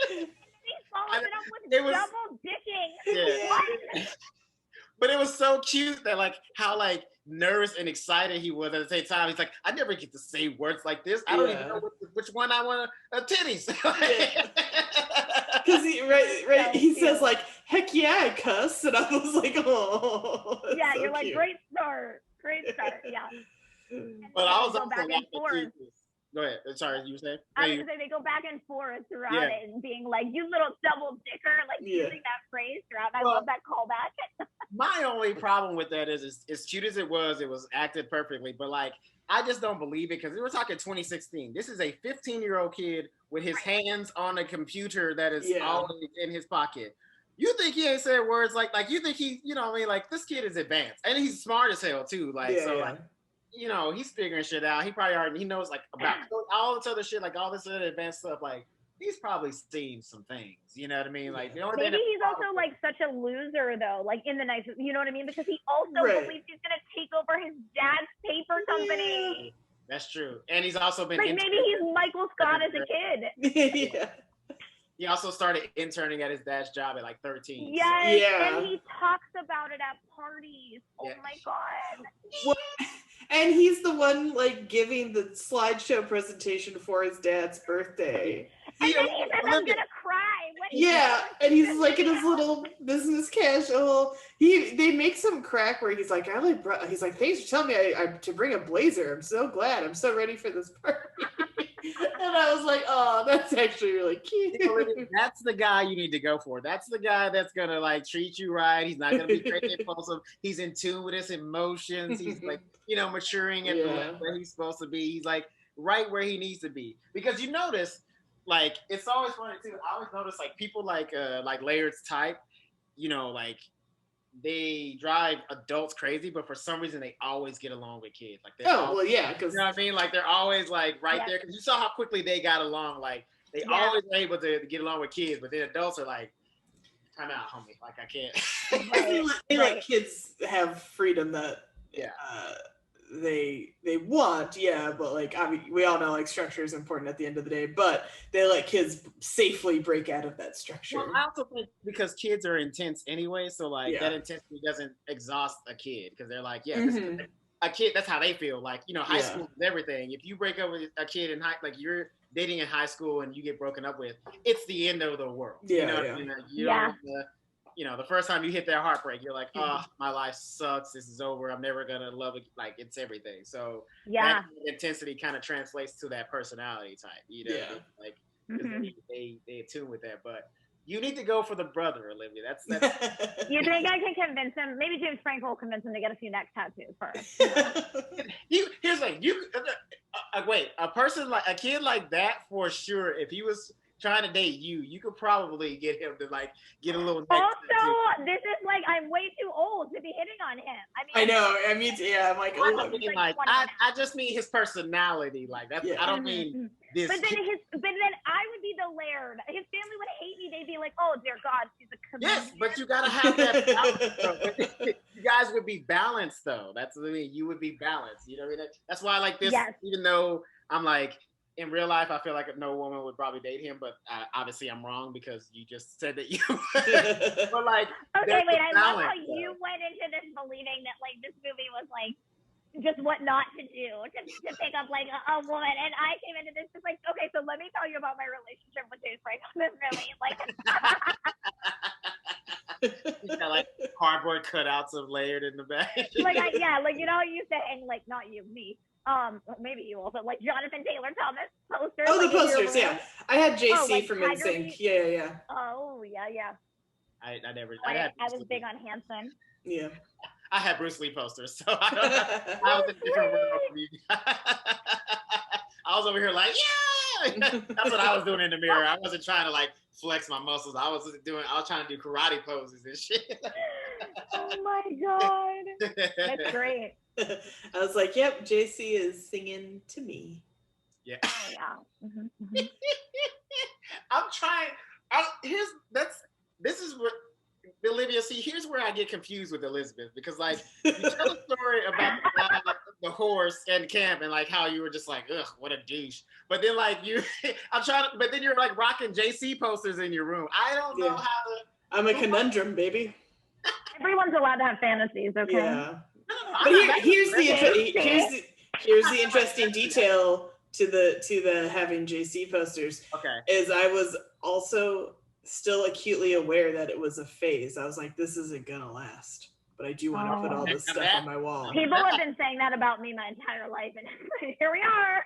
He follows it up with double dicking. Yeah. But it was so cute that like how like nervous and excited he was at the same time. He's like, I never get to say words like this. I don't even know which one I want titties. Because he says like, heck yeah, I cuss. And I was like, oh. Yeah, so you're like, great start. Yeah. But I was also back and forth. Go ahead. Sorry, you were saying? I was going to say they go back and forth throughout it and being like, you little double dicker, like using that phrase throughout. I love that callback. My only problem with that is as cute as it was acted perfectly. But like, I just don't believe it because we were talking 2016. This is a 15-year-old kid with his hands on a computer that is always in his pocket. You think he ain't said words like you think he, you know what I mean? Like this kid is advanced and he's smart as hell too. Like, you know, he's figuring shit out. He probably already he knows like about all this other shit, like all this other advanced stuff. Like he's probably seen some things. You know what I mean? Like the only maybe thing he's also like such a loser though, like in the nicest, you know what I mean? Because he also believes he's gonna take over his dad's paper company. That's true, and he's also been like maybe he's Michael Scott as a kid. Yeah. He also started interning at his dad's job at like 13. Yes, so. Yeah. and he talks about it at parties. Oh my god. Well, and he's the one like giving the slideshow presentation for his dad's birthday. And then he says, I'm gonna cry. And he's like in his little business casual. They make some crack where he's like, he's like, thanks for telling me I to bring a blazer. I'm so glad. I'm so ready for this party. And I was like, oh, that's actually really cute. That's the guy you need to go for. That's the guy that's gonna like treat you right. He's not gonna be crazy impulsive. He's in tune with his emotions. He's like, you know, maturing at the level where he's supposed to be. He's like right where he needs to be. Because you notice, like, it's always funny too. I always notice like people like Laird's type, you know, like they drive adults crazy, but for some reason they always get along with kids. Like, because you know what I mean. Like they're always like right there. Because you saw how quickly they got along. Like they always were able to get along with kids, but then adults are like, "Time out, homie. Like I can't." They let kids have freedom that they want, but like I mean, we all know like structure is important at the end of the day, but they let kids safely break out of that structure. Well, I also think because kids are intense anyway, so like that intensity doesn't exhaust a kid because they're like, a kid, that's how they feel. Like, you know, high school is everything. If you break up with a kid in like you're dating in high school and you get broken up with, it's the end of the world. You know what I mean? Like, you know, the first time you hit that heartbreak, you're like, oh, my life sucks. This is over. I'm never going to love it. Like, it's everything. So that intensity kind of translates to that personality type, you know? Like, they attune with that. But you need to go for the brother, Olivia. That's You think I can convince him? Maybe James Franco will convince him to get a few neck tattoos first. Here's the thing. Wait, a kid like that, for sure, if he was trying to date you could probably get him to like get a little. Also, this is like I'm way too old to be hitting on him. I mean, I know. I mean, I'm like, I just mean his personality. Like that's. I don't mean this. But then I would be the Laird. His family would hate me. They'd be like, "Oh dear God, she's a comedian." Yes, but you gotta have that balance. You guys would be balanced, though. That's what I mean. You would be balanced. You know what I mean? That's why I like this. Yes. Even though I'm like. In real life, I feel like no woman would probably date him, but obviously I'm wrong because you just said that you. But like, okay, wait. I love how you went into this believing that like this movie was like just what not to do to pick up like a woman, and I came into this just like, okay, so let me tell you about my relationship with James Franco. This movie, like. He's got like cardboard cutouts of Laird in the back. Like you know, you used to hang like not you, me. Maybe you also like Jonathan Taylor Thomas posters. Oh, like, the posters, yeah. I had JC like from NSYNC. Yeah. Oh, yeah. I never. I was big on Hanson. Yeah. I had Bruce Lee posters, so I was in a different world from you. I was over here like, yeah. That's what I was doing in the mirror. I wasn't trying to like flex my muscles. I was trying to do karate poses and shit. Oh my god, that's great. I was like, yep, JC is singing to me. Yeah. Oh, yeah. Mm-hmm. I'm trying. This is what Olivia. See, here's where I get confused with Elizabeth because, like, you tell a story about the horse and camp and like how you were just like, ugh, what a douche. But then, like, but then you're like rocking JC posters in your room. I don't know how to. I'm a conundrum, baby. Everyone's allowed to have fantasies, okay? Yeah. But here's the interesting detail to the having JC posters. Okay. Is I was also still acutely aware that it was a phase. I was like, this isn't gonna last. But I do want to put all this stuff on my wall. People have been saying that about me my entire life, and here we are.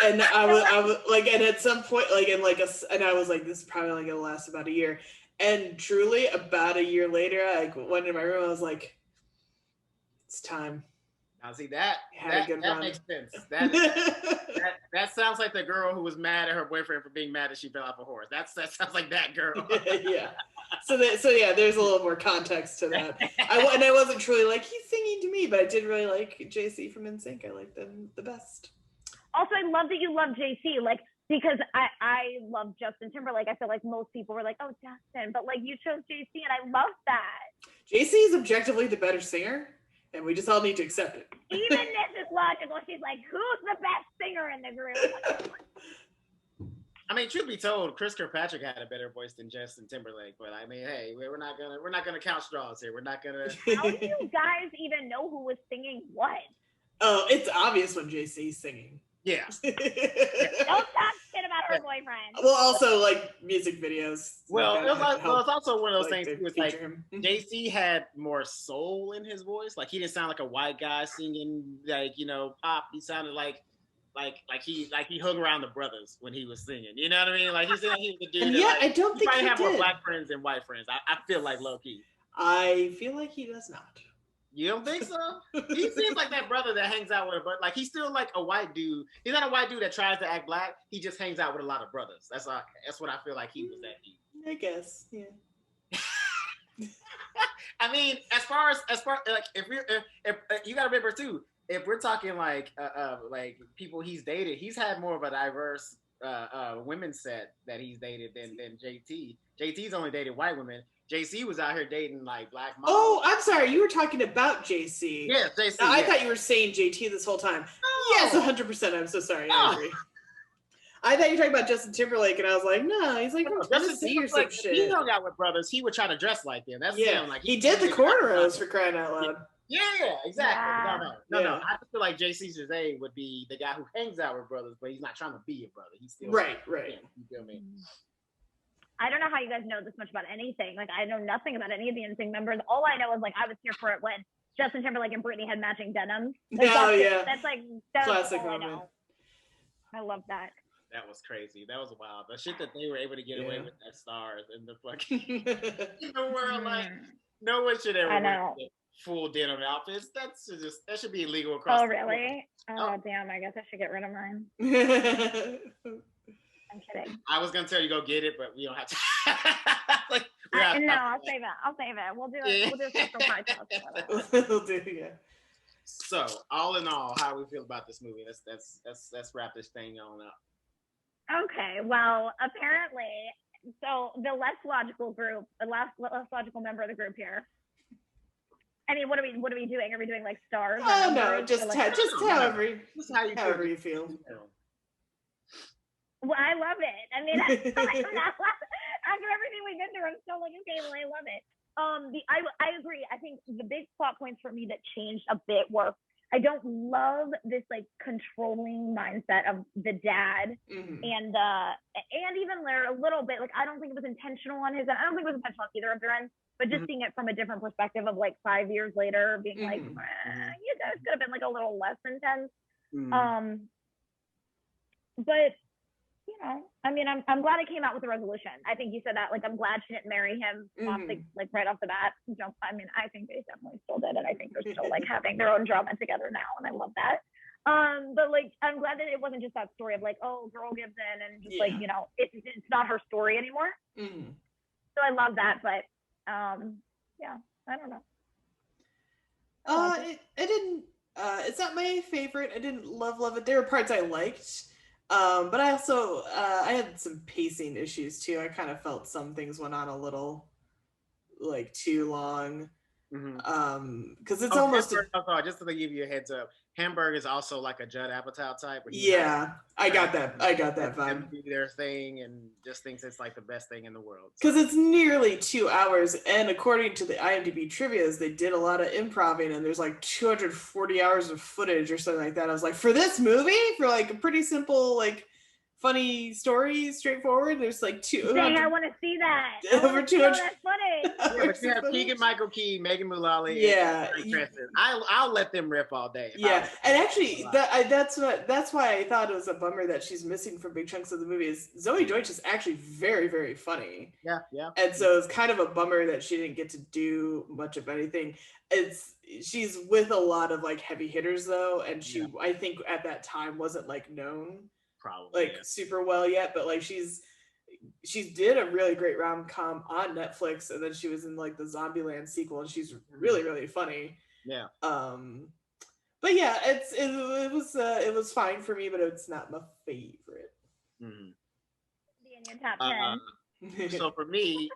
And I was like, and at some point, like, and I was like, this is probably only gonna last about a year. And truly, about a year later, I went in my room. I was like, it's time. Now see that Had a good run. makes sense. That sounds like the girl who was mad at her boyfriend for being mad that she fell off a horse. That sounds like that girl. Yeah. So yeah, there's a little more context to that. I wasn't truly like he's singing to me, but I did really like JC from NSYNC. I like them the best. Also, I love that you love JC, like, because I love Justin Timberlake. I feel like most people were like, oh, Justin, but like you chose JC, and I love that. JC is objectively the better singer, and we just all need to accept it. Even this is logical. She's like, who's the best singer in the group? I mean, truth be told, Chris Kirkpatrick had a better voice than Justin Timberlake. But I mean, hey, we're not gonna count straws here. We're not gonna. How do you guys even know who was singing what? Oh, it's obvious when JC's singing. Yeah. Don't talk shit about her boyfriend. Well, also like music videos. Well, it's also one of those things. It's like him. JC had more soul in his voice. Like he didn't sound like a white guy singing like pop. He sounded like he hung around the brothers when he was singing. You know what I mean? Like he was a dude. And that, I don't think he he have did. more black friends than white friends. I feel like low key. I feel like he does not. You don't think so? He seems like that brother that hangs out with like he's still like a white dude. He's not a white dude that tries to act black. He just hangs out with a lot of brothers. That's what I feel like he was that dude. I guess, yeah. I mean, as far like if you gotta remember too, if we're talking like people he's dated, he's had more of a diverse women's set that he's dated than JT. JT's only dated white women. JC was out here dating like black models. Oh, I'm sorry. You were talking about JC. Yeah, JC. I thought you were saying JT this whole time. No. Yes, 100%. I'm so sorry. I agree. I thought you were talking about Justin Timberlake, and I was like, no, he's like from Tennessee or some shit. He hung out with brothers. He would try to dress like them. That's him. Like he did the cornrows for crying out loud. Yeah, exactly. Yeah. No. I just feel like JC Chazé would be the guy who hangs out with brothers, but he's not trying to be a brother. He's still right. You feel me? I don't know how you guys know this much about anything. Like, I know nothing about any of the NSYNC members. All I know is, like, I was here for it when Justin Timberlake and Britney had matching denim. Like, that's classic all moment. I know. I love that. That was crazy. That was wild. The shit that they were able to get away with as stars in the fucking in the world. Like, no one should ever wear full denim outfits. That should be illegal across. Oh, really? Damn. I guess I should get rid of mine. I'm kidding. I was gonna tell you go get it, but we don't have to. I'll save it. We'll do it. We'll do a special podcast. We'll do, yeah. So, all in all, how we feel about this movie? Let's wrap this thing on up. Okay. Well, apparently, so the less logical member of the group here. I mean, what are we doing? Are we doing like stars? Oh no, just however you feel. Well, I love it. I mean, after everything we've been through, I'm still like, okay, well, I love it. I agree. I think the big plot points for me that changed a bit were I don't love this like controlling mindset of the dad and even Theyre a little bit. Like, I don't think it was intentional on his end. I don't think it was intentional on either of their ends. But just seeing it from a different perspective of like 5 years later, being like, you guys could have been like a little less intense. But you know, I mean, I'm glad it came out with a resolution. I think you said that. Like, I'm glad she didn't marry him right off the bat. I mean, I think they definitely still did, and I think they're still like having their own drama together now, and I love that. But like, I'm glad that it wasn't just that story of like, oh, girl gives in, and just like, you know, it's not her story anymore. So I love that, but yeah, I don't know. It didn't. It's not my favorite. I didn't love it. There were parts I liked. But I also, I had some pacing issues too. I kind of felt some things went on a little, like, too long. Because it's almost... just to give you a heads up, Hamburg is also like a Judd Apatow type. Yeah, I got that vibe. Their thing and just thinks it's like the best thing in the world. Because it's nearly 2 hours, and according to the IMDb trivias, they did a lot of improv, and there's like 240 hours of footage or something like that. I was like, for this movie, for like a pretty simple like funny story, straightforward. There's like two. Dang, I want to see that. Over 200. That's funny. Yeah, but you have Keegan-Michael Key, Megan Mullally, and Cranston. I'll let them rip all day. Yeah, and actually, that's why I thought it was a bummer that she's missing from big chunks of the movie. Is Zoe Deutsch is actually very, very funny. Yeah. And so it's kind of a bummer that she didn't get to do much of anything. She's with a lot of like heavy hitters though, and she I think at that time wasn't like known probably super well yet, but like she did a really great rom-com on Netflix, and then she was in like the Zombieland sequel, and she's really, really funny. Yeah. But yeah, it was fine for me, but it's not my favorite. Mm-hmm. Be in your top 10. So for me,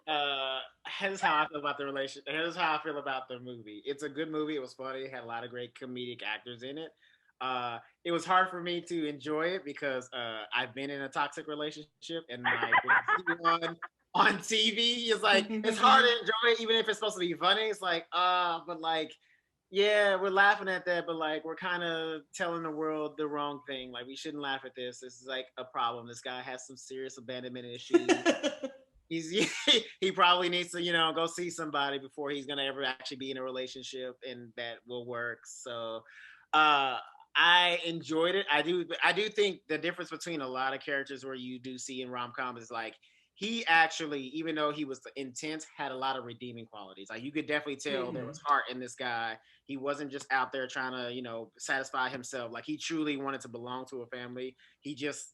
here's how I feel about the relationship. Here's how I feel about the movie. It's a good movie. It was funny. It had a lot of great comedic actors in it. It was hard for me to enjoy it because I've been in a toxic relationship, and like on TV is like it's hard to enjoy it, even if it's supposed to be funny. It's like but like yeah, we're laughing at that, but like we're kind of telling the world the wrong thing. Like we shouldn't laugh at this. This is like a problem. This guy has some serious abandonment issues. He probably needs to go see somebody before he's gonna ever actually be in a relationship, and that will work. So I enjoyed it. I do think the difference between a lot of characters where you do see in rom-com is like he actually, even though he was intense, had a lot of redeeming qualities. Like you could definitely tell there was heart in this guy. He wasn't just out there trying to, satisfy himself. Like he truly wanted to belong to a family. He just,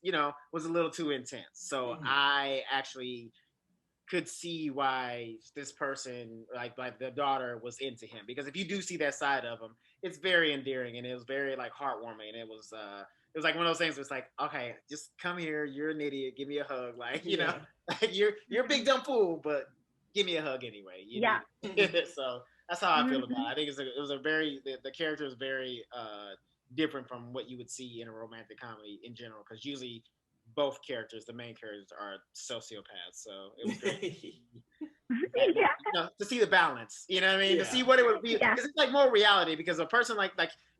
was a little too intense. So I actually could see why this person, like the daughter, was into him, because if you do see that side of him, it's very endearing, and it was very like heartwarming. And it was like one of those things where it's like, okay, just come here, you're an idiot, give me a hug, like like you're a big dumb fool, but give me a hug anyway. So that's how I feel about it. I think it was a very the character is very different from what you would see in a romantic comedy in general, because usually both characters, the main characters, are sociopaths. So it was great to see the balance. You know what I mean? To see what it would be, because it's like more reality. Because a person like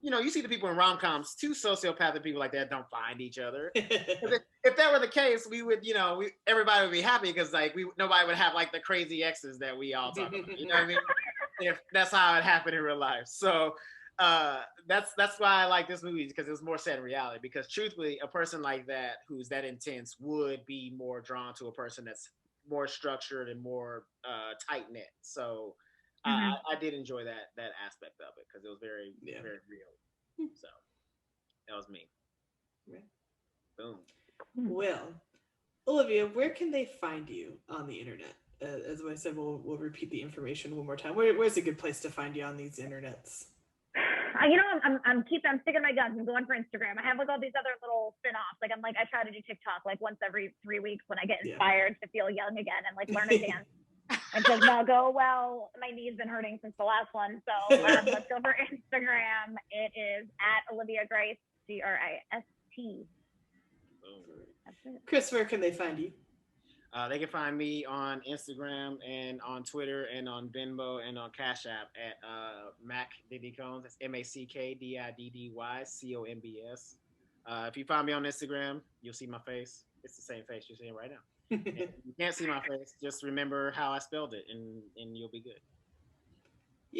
you see the people in rom-coms, two sociopathic people like that don't find each other. If that were the case, we would, everybody would be happy, because like nobody would have like the crazy exes that we all talk about. You know what I mean? If that's how it happened in real life. So that's why I like this movie, because it was more set in reality. Because truthfully, a person like that who's that intense would be more drawn to a person that's more structured and more tight knit. So I did enjoy that aspect of it, because it was very very real. So that was me. Boom. Well, Olivia, where can they find you on the internet? As I said, we'll repeat the information one more time. Where's a good place to find you on these internets? I'm sticking my guns and going for Instagram. I have like all these other little spin-offs. Like I try to do TikTok like once every 3 weeks when I get inspired to feel young again and like learn a dance. And says, no, go, well, my knee's been hurting since the last one. So let's go for Instagram. It is at Olivia Grist, Grist. That's it. Chris, where can they find you? They can find me on Instagram and on Twitter and on Venmo and on Cash App at Mack Diddy Combs. That's MackDiddyCombs. If you find me on Instagram, you'll see my face. It's the same face you're seeing right now. If you can't see my face, just remember how I spelled it, and you'll be good.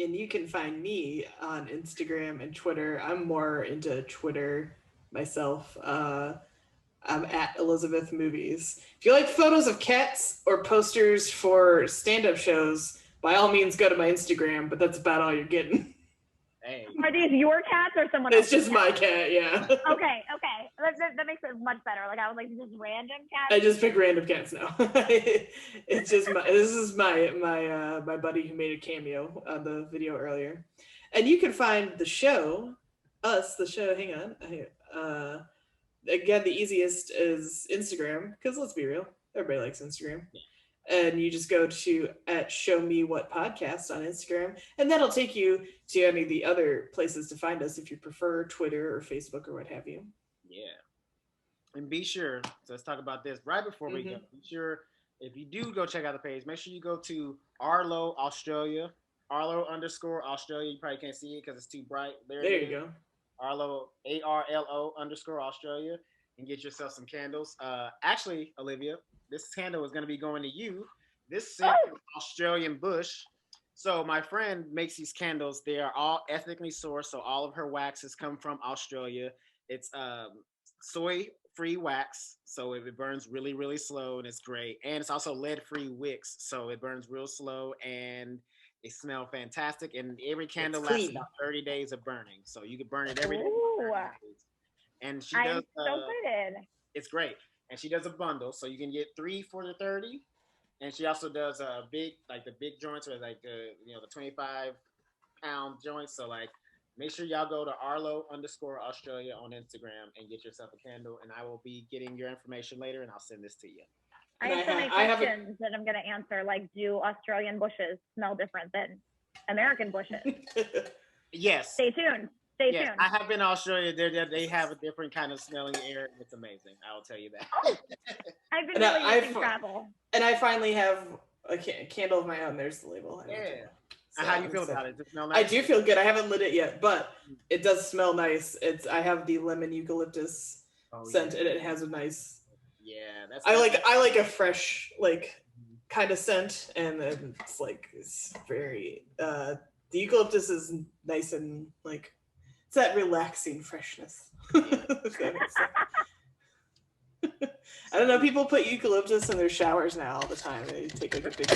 And you can find me on Instagram and Twitter. I'm more into Twitter myself. I'm at Elizabeth Movies. If you like photos of cats or posters for stand-up shows, by all means go to my Instagram, but that's about all you're getting. Hey. Are these your cats or someone else's? It's just my cat, yeah. Okay. That makes it much better. Like I was like, just random cats. I just pick random cats now. It's just this is my buddy who made a cameo on the video earlier. And you can find the show, hang on. Again, the easiest is Instagram, because let's be real, everybody likes Instagram. And you just go to @ShowMeWhatPodcast on Instagram, and that'll take you to any of the other places to find us if you prefer Twitter or Facebook or what have you. Yeah. And be sure, so let's talk about this right before we go. Be sure, if you do go check out the page, make sure you go to Arlo Australia, Arlo_Australia. You probably can't see it because it's too bright. There you go. Arlo, ARLO _Australia. and get yourself some candles. Actually, Olivia, this candle is going to be going to you. This scent Oh. is Australian Bush. So my friend makes these candles. They are all ethically sourced, so all of her waxes come from Australia. It's soy-free wax, so it burns really, really slow, and it's great. And it's also lead-free wicks, so it burns real slow, and it smells fantastic. And every candle lasts clean. about 30 days of burning, so you can burn it every day. Ooh. And she I'm does. so excited. It's great, and she does a bundle, so you can get 3 for the 30. And she also does a big, like the big joints, or like the 25-pound joints. So like, make sure y'all go to Arlo_Australia on Instagram and get yourself a candle. And I will be getting your information later, and I'll send this to you. I have so many questions that I'm going to answer. Like, do Australian bushes smell different than American bushes? Yes. Stay tuned. Stay tuned. I have been to Australia. They have a different kind of smelling air. It's amazing. I will tell you that. Oh, I've been really missing travel. And I finally have a candle of my own. There's the label. Yeah. So, how do you feel about it? Does it smell nice? I do feel good. I haven't lit it yet, but it does smell nice. I have the lemon eucalyptus scent, and it has a nice. Yeah, I like a fresh kind of scent, and then it's very. The eucalyptus is nice and it's that relaxing freshness. I don't know. People put eucalyptus in their showers now all the time. They take a big.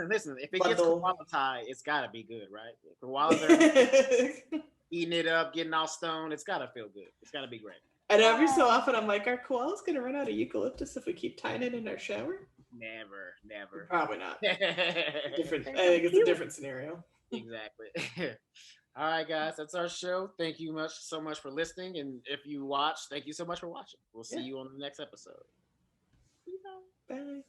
Listen. If it gets koala, it's gotta be good, right? If koalas are eating it up, getting all stoned, it's gotta feel good. It's gotta be great. And every so often, I'm like, are koalas gonna run out of eucalyptus if we keep tying it in our shower? Never. Probably not. Different. I think it's a different scenario. Exactly. All right, guys, that's our show. Thank you so much for listening. And if you watch, thank you so much for watching. We'll see you on the next episode. Bye.